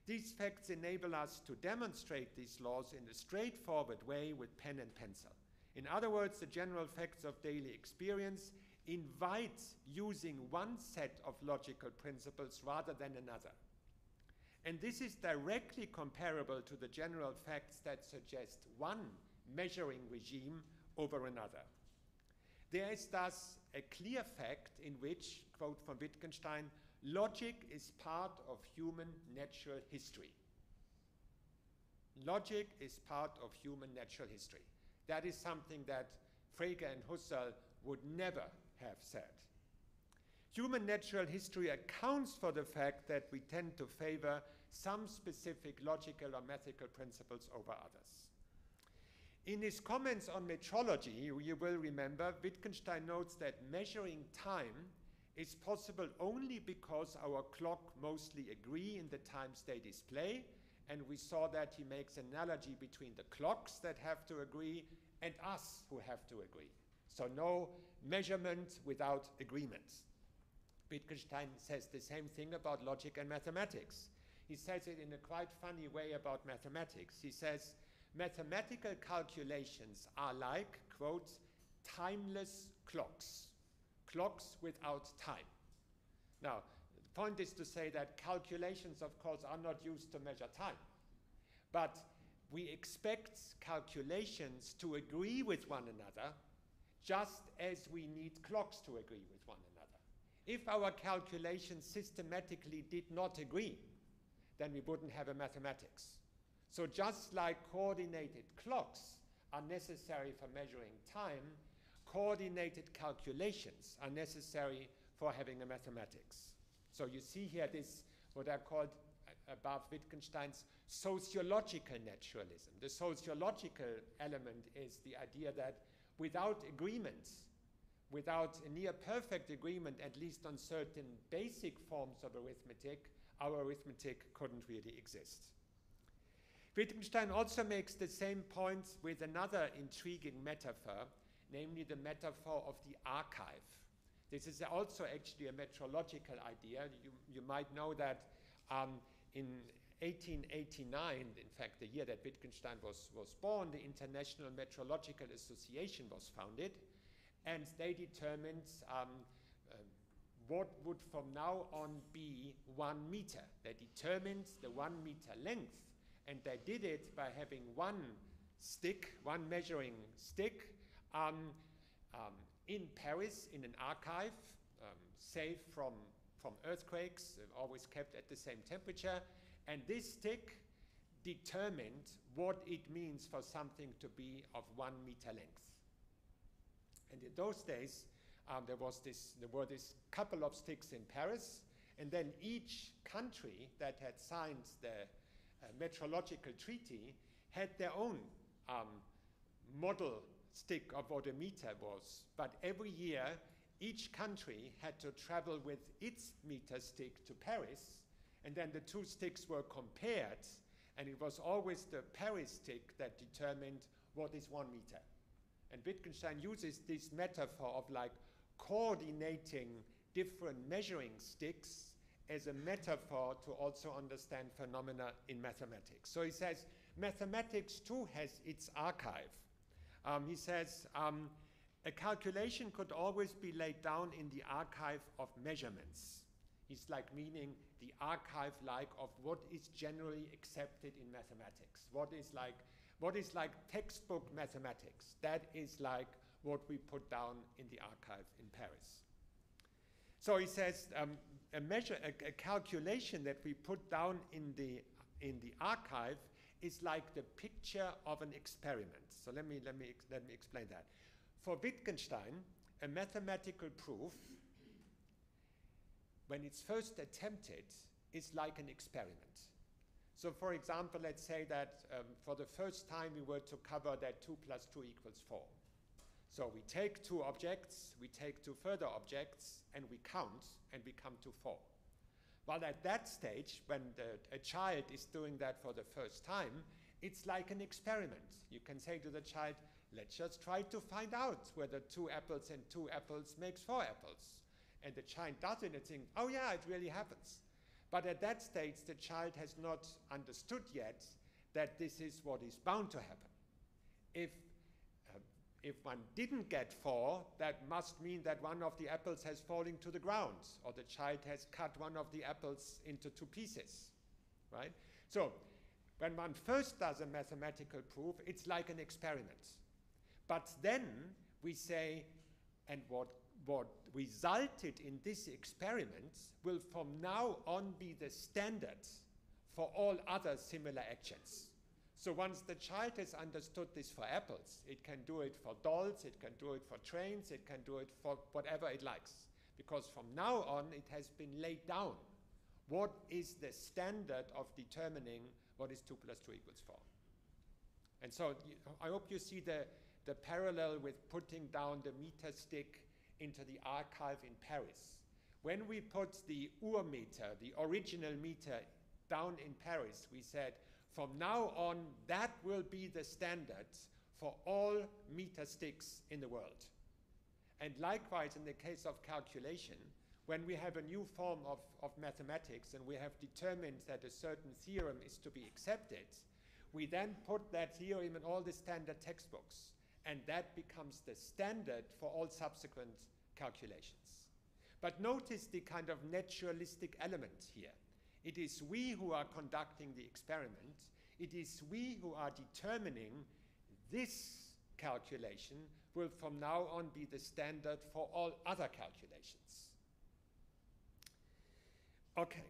These facts enable us to demonstrate these laws in a straightforward way with pen and pencil. In other words, the general facts of daily experience invite using one set of logical principles rather than another. And this is directly comparable to the general facts that suggest one measuring regime over another. There is thus a clear fact in which, quote from Wittgenstein, logic is part of human natural history. Logic is part of human natural history. That is something that Frege and Husserl would never have said. Human natural history accounts for the fact that we tend to favor some specific logical or methodical principles over others. In his comments on metrology, you will remember, Wittgenstein notes that measuring time is possible only because our clock mostly agree in the times they display, and we saw that he makes an analogy between the clocks that have to agree and us who have to agree. So no measurement without agreement. Wittgenstein says the same thing about logic and mathematics. He says it in a quite funny way about mathematics. He says, mathematical calculations are like, quote, timeless clocks. Clocks without time. Now, the point is to say that calculations, of course, are not used to measure time. But we expect calculations to agree with one another just as we need clocks to agree with one another. If our calculations systematically did not agree, then we wouldn't have a mathematics. So just like coordinated clocks are necessary for measuring time, coordinated calculations are necessary for having a mathematics. So you see here this, what I called, above Wittgenstein's sociological naturalism. The sociological element is the idea that without agreement, without a near perfect agreement, at least on certain basic forms of arithmetic, our arithmetic couldn't really exist. Wittgenstein also makes the same point with another intriguing metaphor, namely the metaphor of the archive. This is also actually a metrological idea. You might know that in 1889, in fact the year that Wittgenstein was born, the International Metrological Association was founded, and they determined what would from now on be 1 meter. They determined the 1 meter length, and they did it by having one measuring stick, in Paris in an archive, safe from earthquakes, always kept at the same temperature. And this stick determined what it means for something to be of 1 meter length. And in those days, there were this couple of sticks in Paris, and then each country that had signed the metrological treaty had their own model stick of what a meter was. But every year, each country had to travel with its meter stick to Paris, and then the two sticks were compared, and it was always the Paris stick that determined what is 1 meter. And Wittgenstein uses this metaphor of like coordinating different measuring sticks as a metaphor to also understand phenomena in mathematics. So he says mathematics too has its archive. He says a calculation could always be laid down in the archive of measurements. He's like meaning the archive like of what is generally accepted in mathematics. What is like textbook mathematics. That is like what we put down in the archive in Paris. So he says a calculation that we put down in the archive is like the picture of an experiment. So let me explain that. For Wittgenstein, a mathematical proof, when it's first attempted, is like an experiment. So for example, let's say that for the first time we were to cover that 2 + 2 = 4. So we take 2 objects, we take 2 further objects, and we count, and we come to 4. Well, at that stage, when a child is doing that for the first time, it's like an experiment. You can say to the child, let's just try to find out whether 2 apples and 2 apples makes 4 apples. And the child does it and thinks, oh yeah, it really happens. But at that stage, the child has not understood yet that this is what is bound to happen. If one didn't get 4, that must mean that one of the apples has fallen to the ground, or the child has cut one of the apples into 2 pieces, right? So when one first does a mathematical proof, it's like an experiment. But then we say, and what resulted in this experiment will from now on be the standard for all other similar actions. So once the child has understood this for apples, it can do it for dolls, it can do it for trains, it can do it for whatever it likes. Because from now on, it has been laid down. What is the standard of determining what is 2 + 2 = 4? And so I hope you see the parallel with putting down the meter stick into the archive in Paris. When we put the Urmeter, the original meter, down in Paris, we said, from now on, that will be the standard for all meter sticks in the world. And likewise, in the case of calculation, when we have a new form of mathematics and we have determined that a certain theorem is to be accepted, we then put that theorem in all the standard textbooks, and that becomes the standard for all subsequent calculations. But notice the kind of naturalistic element here. It is we who are conducting the experiment. It is we who are determining this calculation will from now on be the standard for all other calculations. Okay.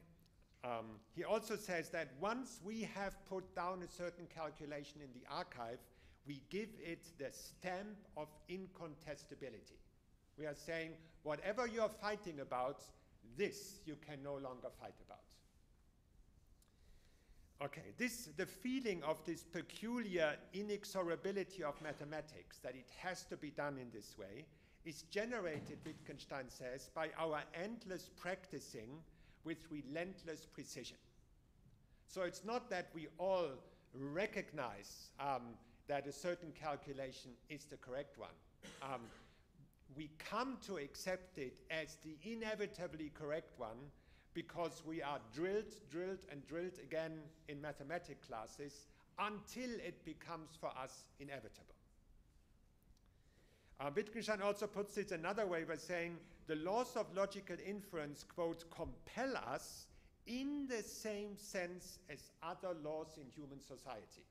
He also says that once we have put down a certain calculation in the archive, we give it the stamp of incontestability. We are saying, whatever you're fighting about, this you can no longer fight about. Okay, the feeling of this peculiar inexorability of mathematics, that it has to be done in this way, is generated, Wittgenstein says, by our endless practicing with relentless precision. So it's not that we all recognize that a certain calculation is the correct one. We come to accept it as the inevitably correct one because we are drilled and drilled again in mathematics classes until it becomes for us inevitable. Wittgenstein also puts it another way by saying the laws of logical inference, quote, compel us in the same sense as other laws in human society.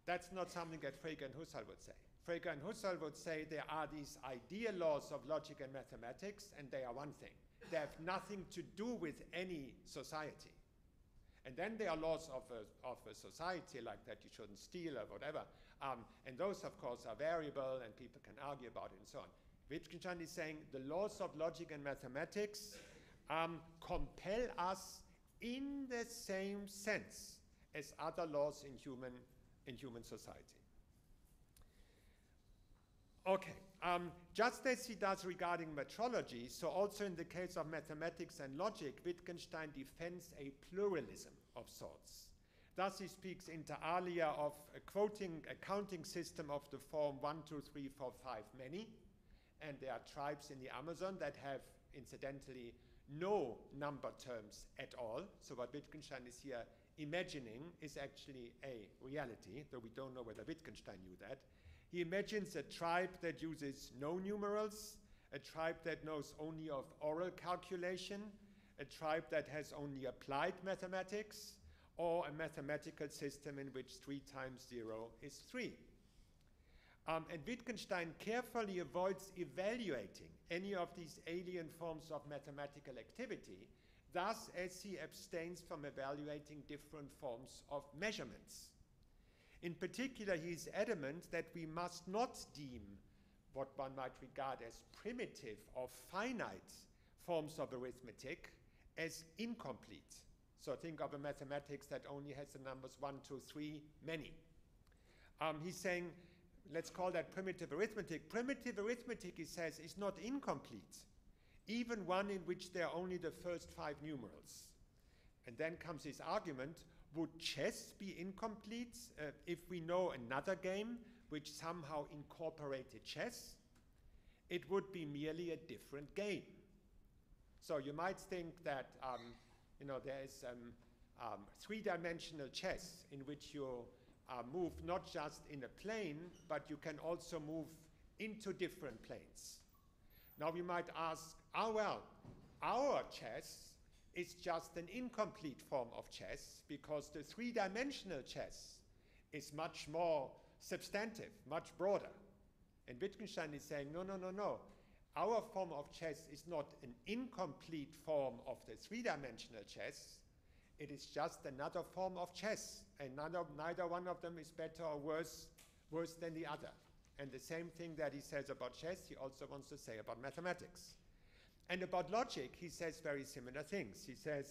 That's not something that Frege and Husserl would say. Frege and Husserl would say there are these ideal laws of logic and mathematics, and they are one thing. They have nothing to do with any society. And then there are laws of a society, like that you shouldn't steal or whatever. And those, of course, are variable, and people can argue about it and so on. Wittgenstein is saying the laws of logic and mathematics compel us in the same sense as other laws in human society. Okay, just as he does regarding metrology, so also in the case of mathematics and logic, Wittgenstein defends a pluralism of sorts. Thus he speaks inter alia of a counting system of the form 1, 2, 3, 4, 5, many, and there are tribes in the Amazon that have, incidentally, no number terms at all. So what Wittgenstein is here imagining is actually a reality, though we don't know whether Wittgenstein knew that. He imagines a tribe that uses no numerals, a tribe that knows only of oral calculation, a tribe that has only applied mathematics, or a mathematical system in which 3 times 0 is 3. And Wittgenstein carefully avoids evaluating any of these alien forms of mathematical activity, thus as he abstains from evaluating different forms of measurements. In particular, he is adamant that we must not deem what one might regard as primitive or finite forms of arithmetic as incomplete. So think of a mathematics that only has the numbers 1, 2, 3, many. He's saying, let's call that primitive arithmetic. Primitive arithmetic, he says, is not incomplete, even one in which there are only the first 5 numerals. And then comes his argument, would chess be incomplete if we know another game which somehow incorporated chess? It would be merely a different game. So you might think that there is 3-dimensional chess in which you move not just in a plane, but you can also move into different planes. Now we might ask, well, our chess is just an incomplete form of chess because the 3-dimensional chess is much more substantive, much broader. And Wittgenstein is saying, no. Our form of chess is not an incomplete form of the 3-dimensional chess. It is just another form of chess, and neither one of them is better or worse than the other. And the same thing that he says about chess, he also wants to say about mathematics. And about logic, he says very similar things. He says,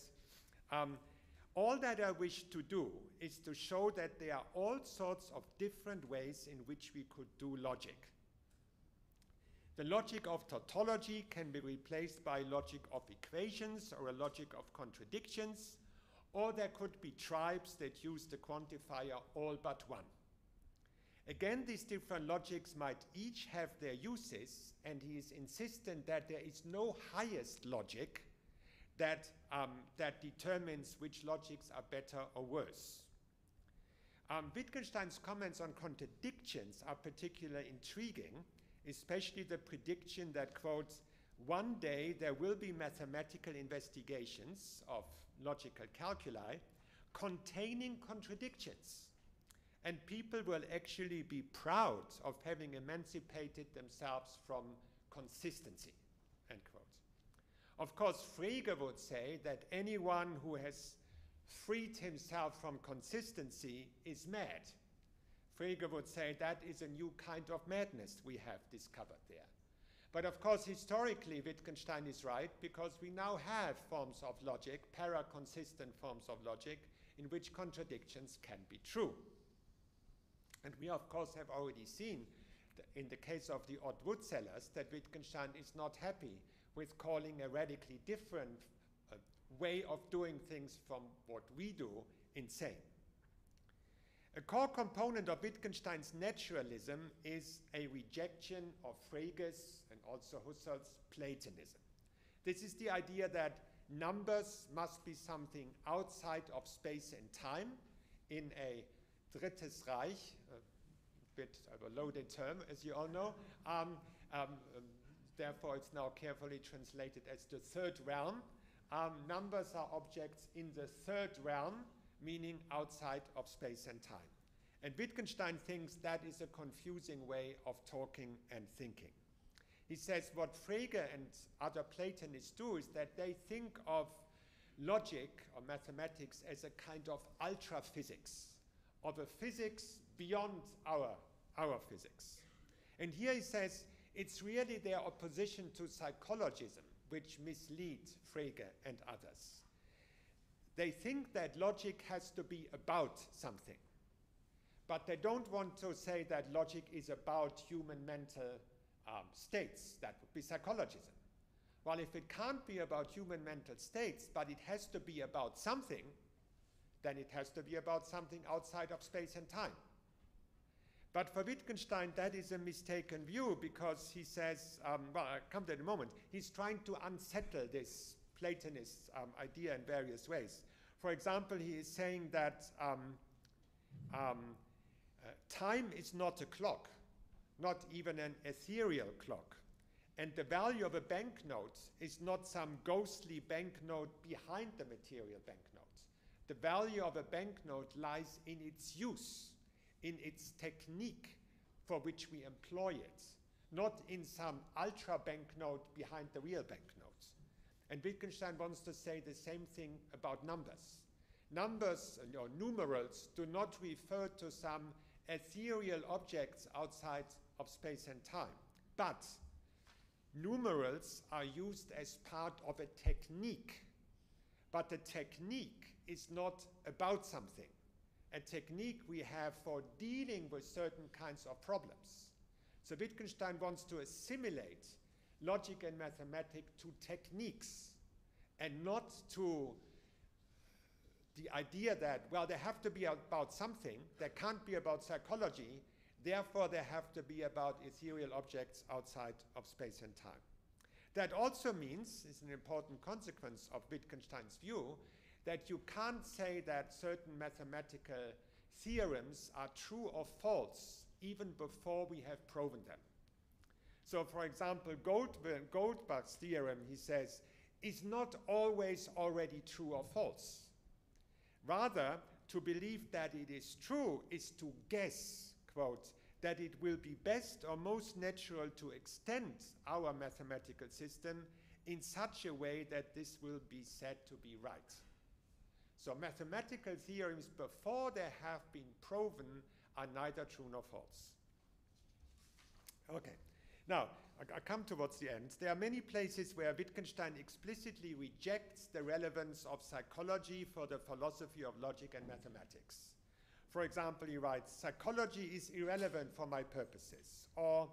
all that I wish to do is to show that there are all sorts of different ways in which we could do logic. The logic of tautology can be replaced by logic of equations or a logic of contradictions, or there could be tribes that use the quantifier all but one. Again, these different logics might each have their uses, and he is insistent that there is no highest logic that determines which logics are better or worse. Wittgenstein's comments on contradictions are particularly intriguing, especially the prediction that, quote, one day there will be mathematical investigations of logical calculi containing contradictions. And people will actually be proud of having emancipated themselves from consistency, end quote. Of course, Frege would say that anyone who has freed himself from consistency is mad. Frege would say that is a new kind of madness we have discovered there. But of course, historically, Wittgenstein is right, because we now have forms of logic, para-consistent forms of logic, in which contradictions can be true. And we, of course, have already seen in the case of the odd wood sellers that Wittgenstein is not happy with calling a radically different way of doing things from what we do insane. A core component of Wittgenstein's naturalism is a rejection of Frege's and also Husserl's Platonism. This is the idea that numbers must be something outside of space and time in a Drittes Reich, a bit of a loaded term, as you all know. Therefore, it's now carefully translated as the third realm. Numbers are objects in the third realm, meaning outside of space and time. And Wittgenstein thinks that is a confusing way of talking and thinking. He says what Frege and other Platonists do is that they think of logic or mathematics as a kind of ultra-physics, of a physics beyond our physics. And here he says it's really their opposition to psychologism which mislead Frege and others. They think that logic has to be about something, but they don't want to say that logic is about human mental states. That would be psychologism. Well, if it can't be about human mental states, but it has to be about something, then it has to be about something outside of space and time. But for Wittgenstein, that is a mistaken view, because he says, well, I'll come to it in a moment, he's trying to unsettle this Platonist idea in various ways. For example, he is saying that time is not a clock, not even an ethereal clock. And the value of a banknote is not some ghostly banknote behind the material banknote. The value of a banknote lies in its use, in its technique for which we employ it, not in some ultra banknote behind the real banknote. And Wittgenstein wants to say the same thing about numbers. Numbers, or numerals, do not refer to some ethereal objects outside of space and time, but numerals are used as part of a technique. But the technique is not about something. A technique we have for dealing with certain kinds of problems. So Wittgenstein wants to assimilate logic and mathematics to techniques, and not to the idea that, well, they have to be about something, they can't be about psychology, therefore they have to be about ethereal objects outside of space and time. That also means, is an important consequence of Wittgenstein's view, that you can't say that certain mathematical theorems are true or false even before we have proven them. So, for example, Goldbach's theorem, he says, is not always already true or false. Rather, to believe that it is true is to guess, quote, that it will be best or most natural to extend our mathematical system in such a way that this will be said to be right. So mathematical theorems, before they have been proven, are neither true nor false. Okay, now I come towards the end. There are many places where Wittgenstein explicitly rejects the relevance of psychology for the philosophy of logic and mathematics. For example, he writes, psychology is irrelevant for my purposes. Or,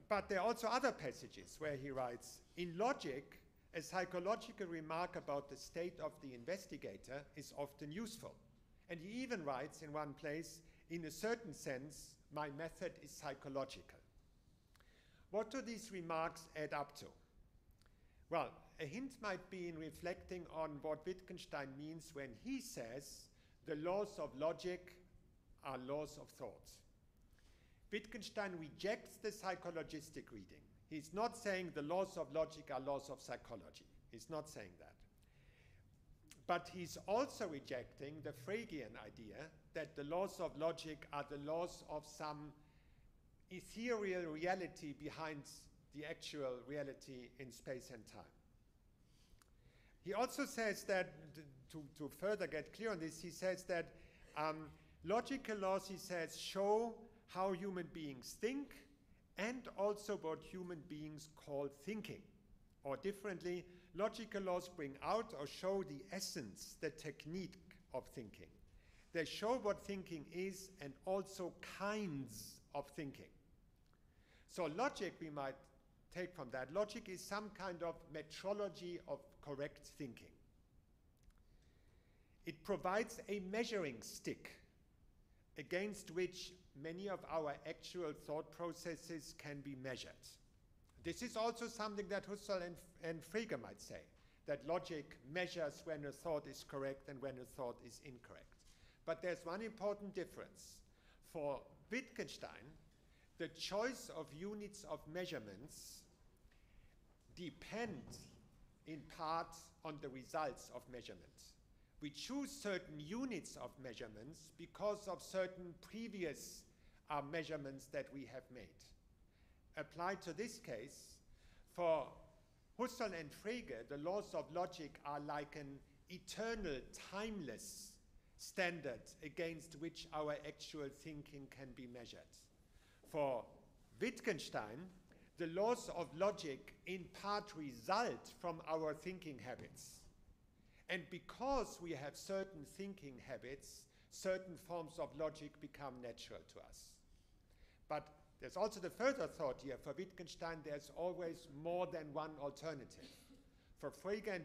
but there are also other passages where he writes, in logic, a psychological remark about the state of the investigator is often useful. And he even writes in one place, in a certain sense, my method is psychological. What do these remarks add up to? Well, a hint might be in reflecting on what Wittgenstein means when he says the laws of logic are laws of thought. Wittgenstein rejects the psychologistic reading. He's not saying the laws of logic are laws of psychology. He's not saying that. But he's also rejecting the Fregean idea that the laws of logic are the laws of some ethereal reality behind the actual reality in space and time. He also says that, to further get clear on this, he says that logical laws, he says, show how human beings think and also what human beings call thinking. Or differently, logical laws bring out or show the essence, the technique of thinking. They show what thinking is and also kinds of thinking. So logic, we might take from that, logic is some kind of metrology of correct thinking. It provides a measuring stick against which many of our actual thought processes can be measured. This is also something that Husserl and Frege might say, that logic measures when a thought is correct and when a thought is incorrect. But there's one important difference. For Wittgenstein, the choice of units of measurements depends in part on the results of measurements. We choose certain units of measurements because of certain previous measurements that we have made. Applied to this case, for Husserl and Frege, the laws of logic are like an eternal, timeless standard against which our actual thinking can be measured. For Wittgenstein, the laws of logic in part result from our thinking habits. And because we have certain thinking habits, certain forms of logic become natural to us. But there's also the further thought here. For Wittgenstein, there's always more than one alternative. For Frege and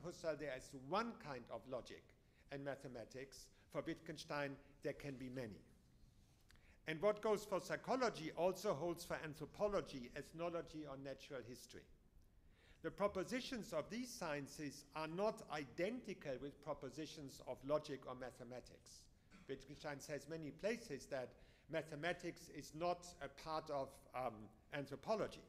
Husserl, there is one kind of logic and mathematics. For Wittgenstein, there can be many. And what goes for psychology also holds for anthropology, ethnology, or natural history. The propositions of these sciences are not identical with propositions of logic or mathematics. Wittgenstein says many places that mathematics is not a part of anthropology.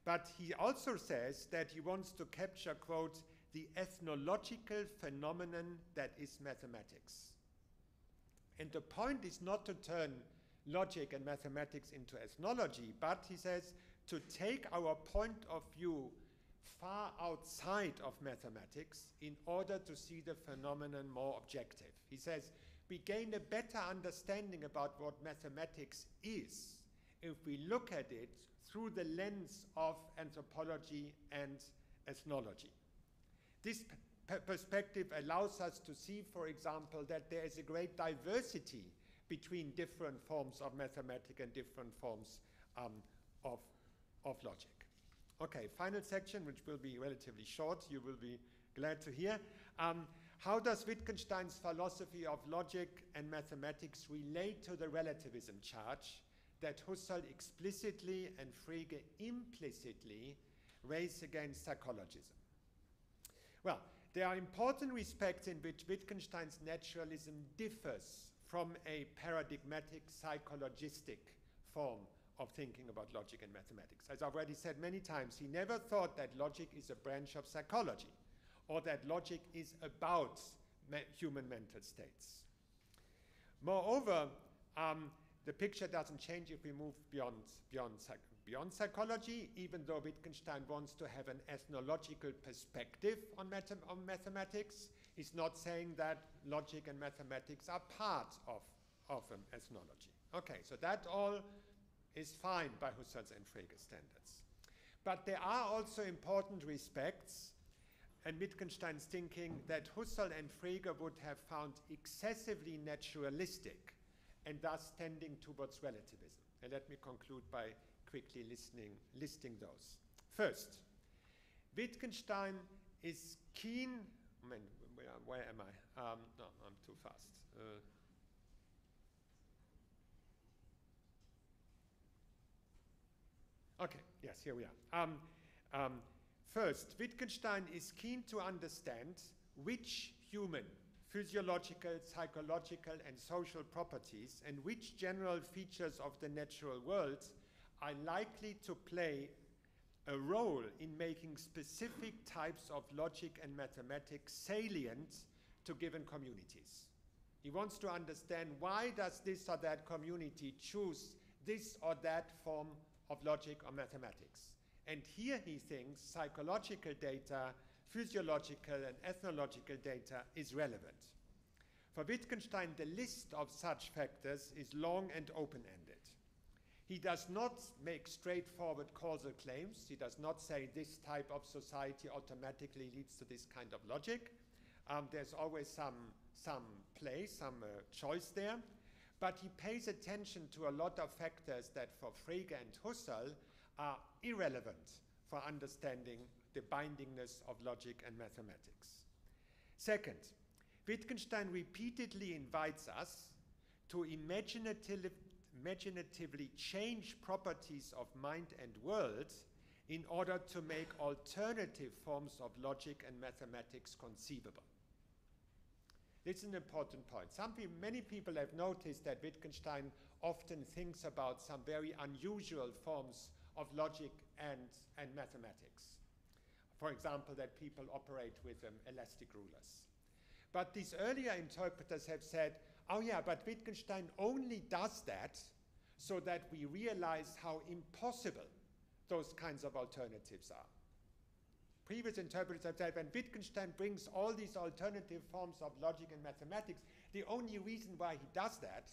But he also says that he wants to capture, quote, the ethnological phenomenon that is mathematics. And the point is not to turn logic and mathematics into ethnology, but he says to take our point of view far outside of mathematics in order to see the phenomenon more objective. He says we gain a better understanding about what mathematics is if we look at it through the lens of anthropology and ethnology. This perspective allows us to see, for example, that there is a great diversity between different forms of mathematics and different forms of logic. Okay, final section, which will be relatively short, you will be glad to hear. How does Wittgenstein's philosophy of logic and mathematics relate to the relativism charge that Husserl explicitly and Frege implicitly raise against psychologism? Well, there are important respects in which Wittgenstein's naturalism differs from a paradigmatic psychologistic form of thinking about logic and mathematics. As I've already said many times, he never thought that logic is a branch of psychology or that logic is about human mental states. Moreover, the picture doesn't change if we move beyond psychology, even though Wittgenstein wants to have an ethnological perspective on mathematics. He's not saying that logic and mathematics are part of an ethnology. Okay, so that all is fine by Husserl's and Frege's standards. But there are also important respects in Wittgenstein's thinking that Husserl and Frege would have found excessively naturalistic and thus tending towards relativism. And let me conclude by quickly listing those. First, Wittgenstein is keen, where am I? No, I'm too fast. Okay, yes, here we are. First, Wittgenstein is keen to understand which human, physiological, psychological, and social properties and which general features of the natural world are likely to play a role in making specific types of logic and mathematics salient to given communities. He wants to understand why does this or that community choose this or that form of logic or mathematics. And here he thinks psychological data, physiological and ethnological data is relevant. For Wittgenstein, the list of such factors is long and open-ended. He does not make straightforward causal claims. He does not say this type of society automatically leads to this kind of logic. There's always some play, some choice there. But he pays attention to a lot of factors that for Frege and Husserl are irrelevant for understanding the bindingness of logic and mathematics. Second, Wittgenstein repeatedly invites us to imaginatively change properties of mind and world in order to make alternative forms of logic and mathematics conceivable. This is an important point. Many people have noticed that Wittgenstein often thinks about some very unusual forms of logic and mathematics. For example, that people operate with elastic rulers. But these earlier interpreters have said, oh yeah, but Wittgenstein only does that so that we realize how impossible those kinds of alternatives are. Previous interpreters have said when Wittgenstein brings all these alternative forms of logic and mathematics, the only reason why he does that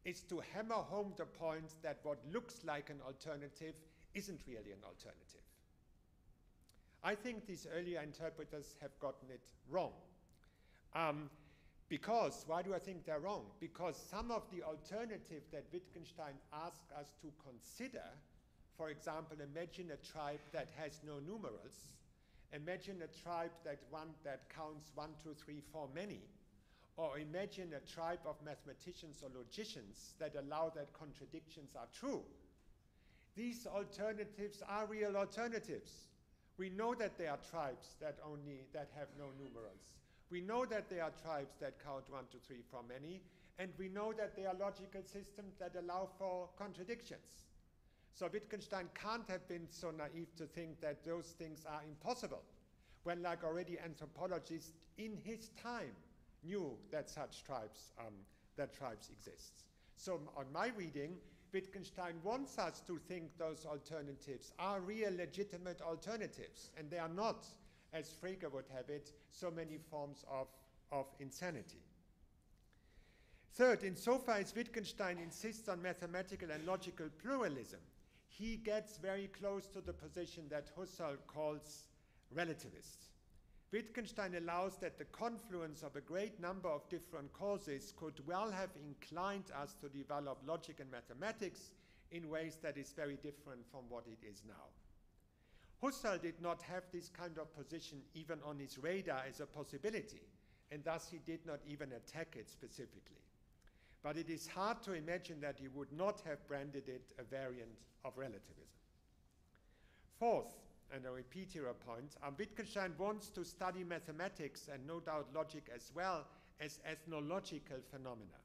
is to hammer home the point that what looks like an alternative isn't really an alternative. I think these earlier interpreters have gotten it wrong. Because, why do I think they're wrong? Because some of the alternative that Wittgenstein asks us to consider, for example, imagine a tribe that has no numerals, imagine a tribe that counts 1, 2, 3, 4 many, or imagine a tribe of mathematicians or logicians that allow that contradictions are true. These alternatives are real alternatives. We know that there are tribes that have no numerals. We know that there are tribes that count 1, 2, 3, 4 many, and we know that there are logical systems that allow for contradictions. So Wittgenstein can't have been so naive to think that those things are impossible, when like already anthropologists in his time knew that such tribes exist. So on my reading, Wittgenstein wants us to think those alternatives are real legitimate alternatives, and they are not, as Frege would have it, so many forms of insanity. Third, insofar as Wittgenstein insists on mathematical and logical pluralism, he gets very close to the position that Husserl calls relativist. Wittgenstein allows that the confluence of a great number of different causes could well have inclined us to develop logic and mathematics in ways that is very different from what it is now. Husserl did not have this kind of position even on his radar as a possibility, and thus he did not even attack it specifically. But it is hard to imagine that he would not have branded it a variant of relativism. Fourth, and I repeat here a point, Wittgenstein wants to study mathematics and no doubt logic as well as ethnological phenomena.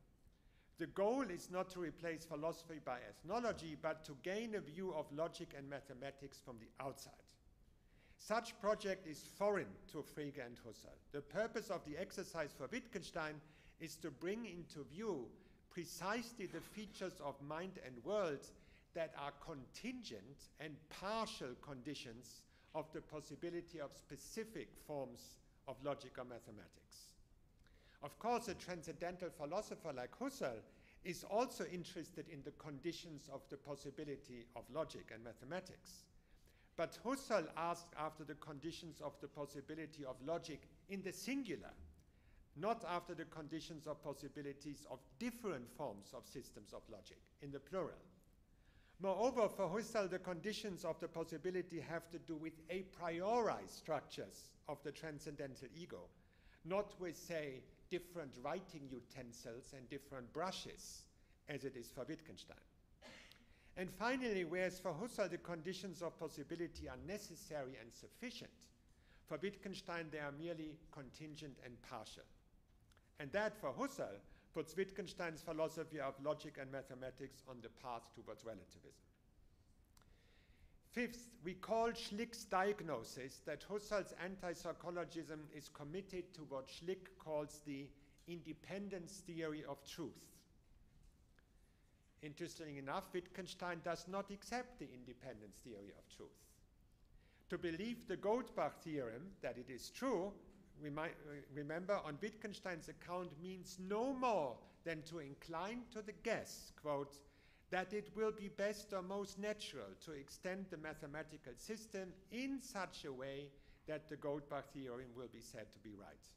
The goal is not to replace philosophy by ethnology, but to gain a view of logic and mathematics from the outside. Such project is foreign to Frege and Husserl. The purpose of the exercise for Wittgenstein is to bring into view precisely the features of mind and world that are contingent and partial conditions of the possibility of specific forms of logic or mathematics. Of course, a transcendental philosopher like Husserl is also interested in the conditions of the possibility of logic and mathematics. But Husserl asked after the conditions of the possibility of logic in the singular, not after the conditions of possibilities of different forms of systems of logic in the plural. Moreover, for Husserl, the conditions of the possibility have to do with a priori structures of the transcendental ego, not with, say, different writing utensils and different brushes, as it is for Wittgenstein. And finally, whereas for Husserl the conditions of possibility are necessary and sufficient, for Wittgenstein they are merely contingent and partial. And that, for Husserl, puts Wittgenstein's philosophy of logic and mathematics on the path towards relativism. Fifth, we call Schlick's diagnosis that Husserl's anti-psychologism is committed to what Schlick calls the independence theory of truth. Interestingly enough, Wittgenstein does not accept the independence theory of truth. To believe the Goldbach theorem, that it is true, remember, on Wittgenstein's account means no more than to incline to the guess, quote, that it will be best or most natural to extend the mathematical system in such a way that the Goldbach theorem will be said to be right.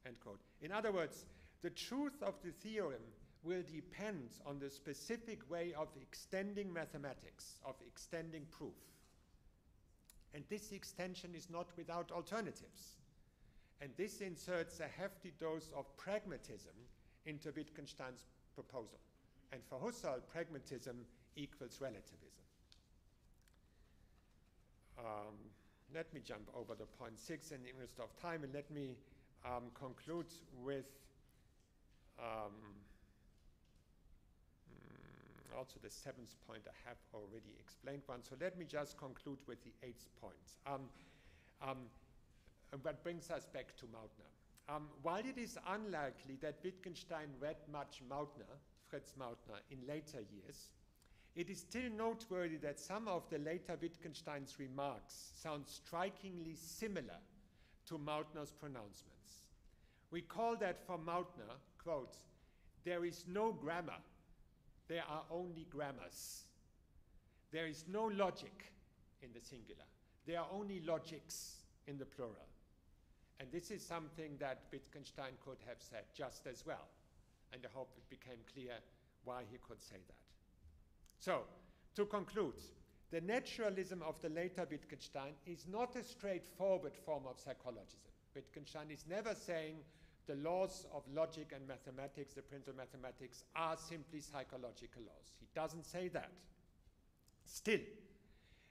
End quote. In other words, the truth of the theorem will depend on the specific way of extending mathematics, of extending proof. And this extension is not without alternatives. And this inserts a hefty dose of pragmatism into Wittgenstein's proposal. And for Husserl, pragmatism equals relativism. Let me jump over the point 6 in the interest of time, and let me conclude with also the 7th point. I have already explained one. So let me just conclude with the 8th point. What brings us back to Mautner. While it is unlikely that Wittgenstein read much Mautner, Fritz Mautner, in later years, it is still noteworthy that some of the later Wittgenstein's remarks sound strikingly similar to Mautner's pronouncements. Recall that for Mautner, quote, "There is no grammar, there are only grammars. There is no logic in the singular, there are only logics in the plural." And this is something that Wittgenstein could have said just as well. And I hope it became clear why he could say that. So, to conclude, the naturalism of the later Wittgenstein is not a straightforward form of psychologism. Wittgenstein is never saying the laws of logic and mathematics, the principles of mathematics, are simply psychological laws. He doesn't say that. Still,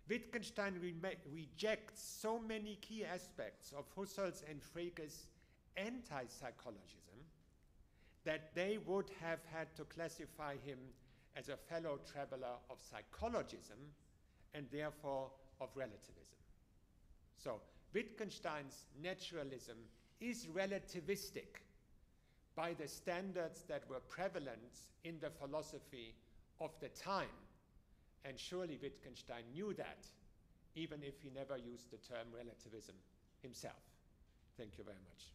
Wittgenstein rejects so many key aspects of Husserl's and Frege's anti-psychologism that they would have had to classify him as a fellow traveler of psychologism and therefore of relativism. So Wittgenstein's naturalism is relativistic by the standards that were prevalent in the philosophy of the time. And surely Wittgenstein knew that, even if he never used the term relativism himself. Thank you very much.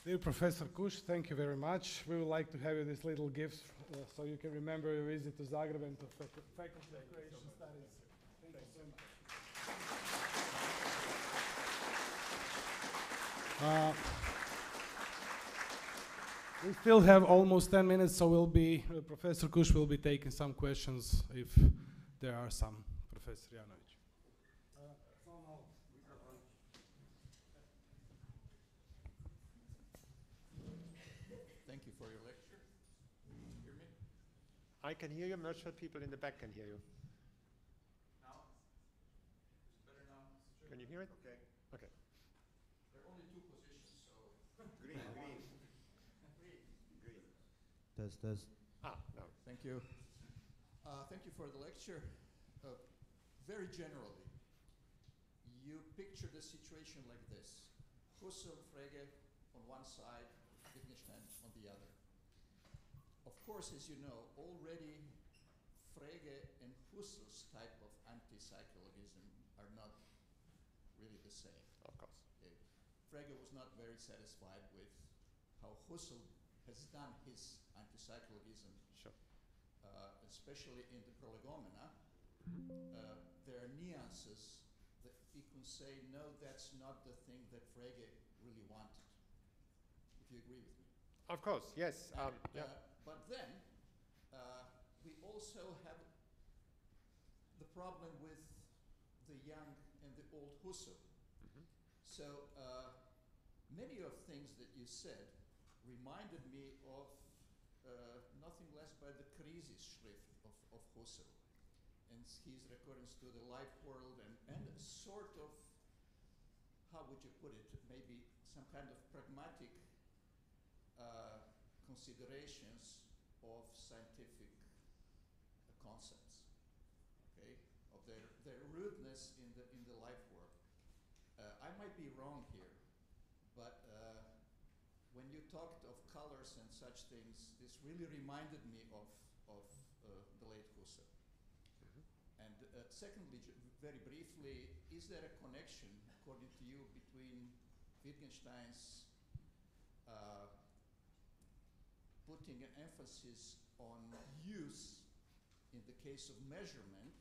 Dear Professor Kuscha, thank you very much. We would like to have you this little gift so you can remember your visit to Zagreb and to Faculty of Croatian Studies. Thank you so much. We still have almost 10 minutes, so Professor Kuscha will be taking some questions if there are some. Professor Janovic. Thank you for your lecture. Can you hear me? I can hear you. I'm not sure people in the back can hear you. Now? Is it better now? Can you hear it? Okay. Okay. There are only two positions, so... Green. Test. No. Thank you. Thank you for the lecture. Very generally, you picture the situation like this. Husserl, Frege on one side, Wittgenstein on the other. Of course, as you know, already Frege and Husserl's type of anti-psychologism are not really the same. Of course. Frege was not very satisfied with how Husserl has done his anti-psychologism, Sure. especially in the prolegomena. There are nuances that you can say, no, that's not the thing that Frege really wanted, if you agree with me. Of course, yes. Yeah. But then, we also have the problem with the young and the old Husserl. So, many of things that you said reminded me of nothing less by the Krisis-Schrift of Husserl. And his reference to the life world and a sort of, how would you put it, maybe some kind of pragmatic considerations of scientific concepts, okay, of their rudeness in the life world. I might be wrong here, but when you talked of colors and such things, this really reminded me of the late Husserl. And secondly, very briefly, is there a connection, according to you, between Wittgenstein's putting an emphasis on use in the case of measurement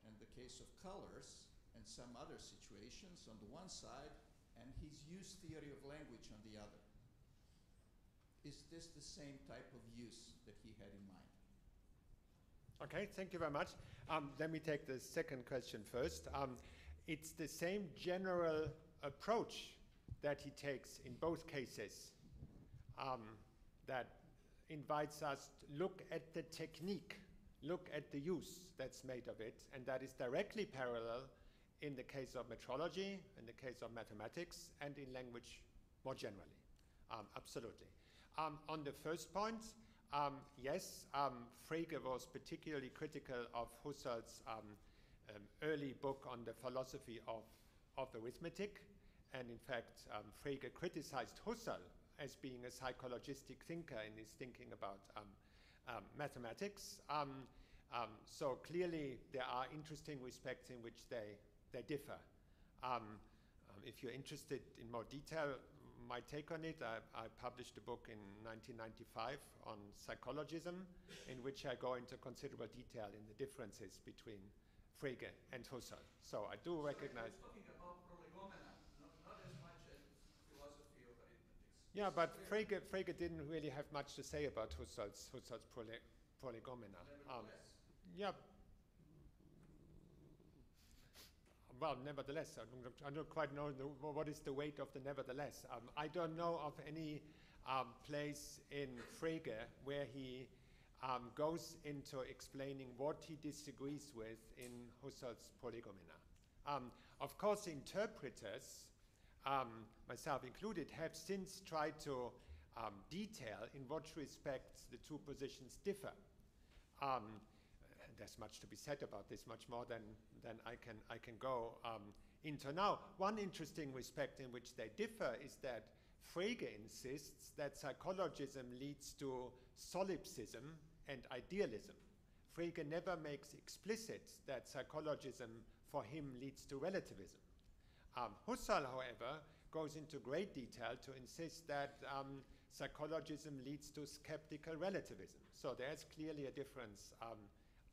and the case of colors and some other situations on the one side, and his use theory of language on the other? Is this the same type of use that he had in mind? Okay, thank you very much. Let me take the second question first. It's the same general approach that he takes in both cases that invites us to look at the technique, look at the use that's made of it, and that is directly parallel in the case of metrology, in the case of mathematics, and in language more generally. Absolutely. On the first point, yes, Frege was particularly critical of Husserl's early book on the philosophy of arithmetic, and in fact, Frege criticized Husserl as being a psychologistic thinker in his thinking about mathematics. So clearly, there are interesting respects in which they differ. If you're interested in more detail, my take on it, I published a book in 1995 on psychologism, in which I go into considerable detail in the differences between Frege and Husserl. So I do recognize. So talking about prolegomena, not as much as philosophy of arithmetic. Yeah, but Frege didn't really have much to say about Husserl's prolegomena. Yeah. Well, nevertheless, I don't quite know what is the weight of the nevertheless. I don't know of any place in Frege where he goes into explaining what he disagrees with in Husserl's prolegomena. Of course, interpreters, myself included, have since tried to detail in what respects the two positions differ. There's much to be said about this, much more than I can go into now. One interesting respect in which they differ is that Frege insists that psychologism leads to solipsism and idealism. Frege never makes explicit that psychologism for him leads to relativism. Husserl, however, goes into great detail to insist that psychologism leads to skeptical relativism. So there's clearly a difference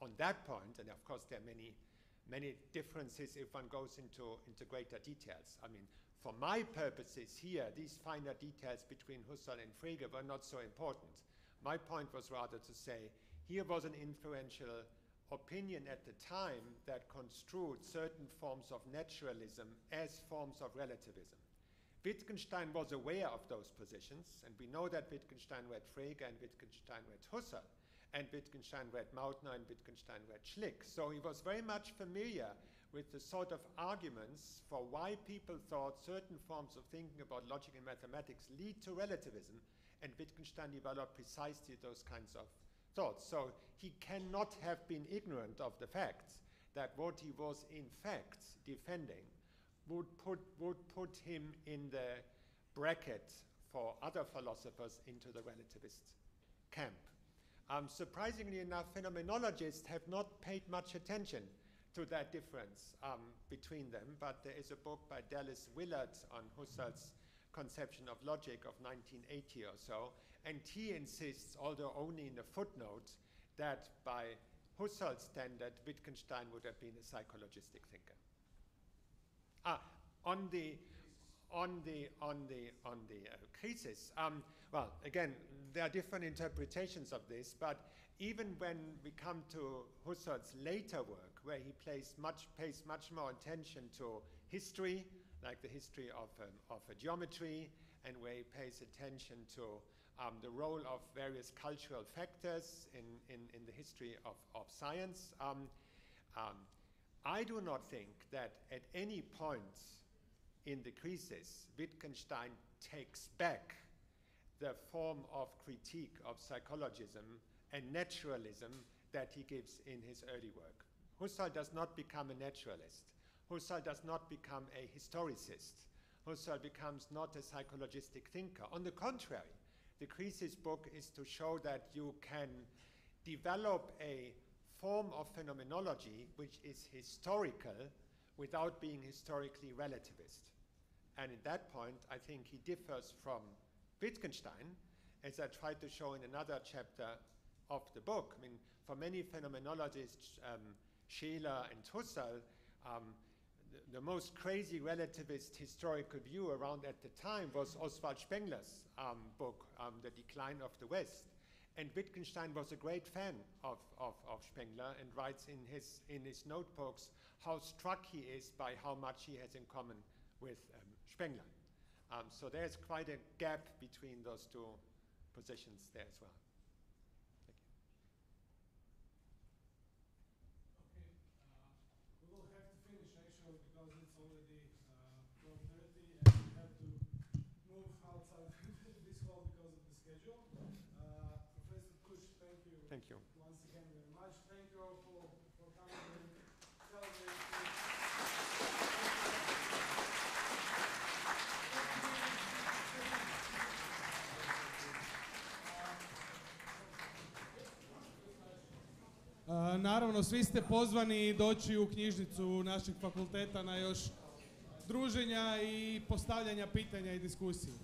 on that point, and of course there are many differences if one goes into greater details. I mean, for my purposes here, these finer details between Husserl and Frege were not so important. My point was rather to say, here was an influential opinion at the time that construed certain forms of naturalism as forms of relativism. Wittgenstein was aware of those positions, and we know that Wittgenstein read Frege and Wittgenstein read Husserl. And Wittgenstein read Mautner and Wittgenstein read Schlick. So he was very much familiar with the sort of arguments for why people thought certain forms of thinking about logic and mathematics lead to relativism, and Wittgenstein developed precisely those kinds of thoughts. So he cannot have been ignorant of the fact that what he was in fact defending would put him in the bracket for other philosophers into the relativist camp. Surprisingly enough, phenomenologists have not paid much attention to that difference between them, but there is a book by Dallas Willard on Husserl's conception of logic of 1980 or so, and he insists, although only in a footnote, that by Husserl's standard, Wittgenstein would have been a psychologistic thinker. On the crisis, well, again, there are different interpretations of this, but even when we come to Husserl's later work, where he pays much more attention to history, like the history of geometry, and where he pays attention to the role of various cultural factors in the history of science, I do not think that at any point in the crisis, Wittgenstein takes back the form of critique of psychologism and naturalism that he gives in his early work. Husserl does not become a naturalist. Husserl does not become a historicist. Husserl becomes not a psychologistic thinker. On the contrary, the Krisis book is to show that you can develop a form of phenomenology which is historical without being historically relativist. And in that point, I think he differs from Wittgenstein, as I tried to show in another chapter of the book. I mean, for many phenomenologists, Scheler and Husserl, the most crazy relativist historical view around at the time was Oswald Spengler's book, The Decline of the West. And Wittgenstein was a great fan of Spengler and writes in his notebooks how struck he is by how much he has in common with Spengler. So there's quite a gap between those two positions there as well. Okay, we will have to finish actually because it's already 12:30 and we have to move outside this hall because of the schedule. Professor Kuscha, thank you. Thank you. Once again very much. Thank you all for coming and celebrating. Naravno, svi ste pozvani doći u knjižnicu našeg fakulteta na još druženja i postavljanja pitanja i diskusije.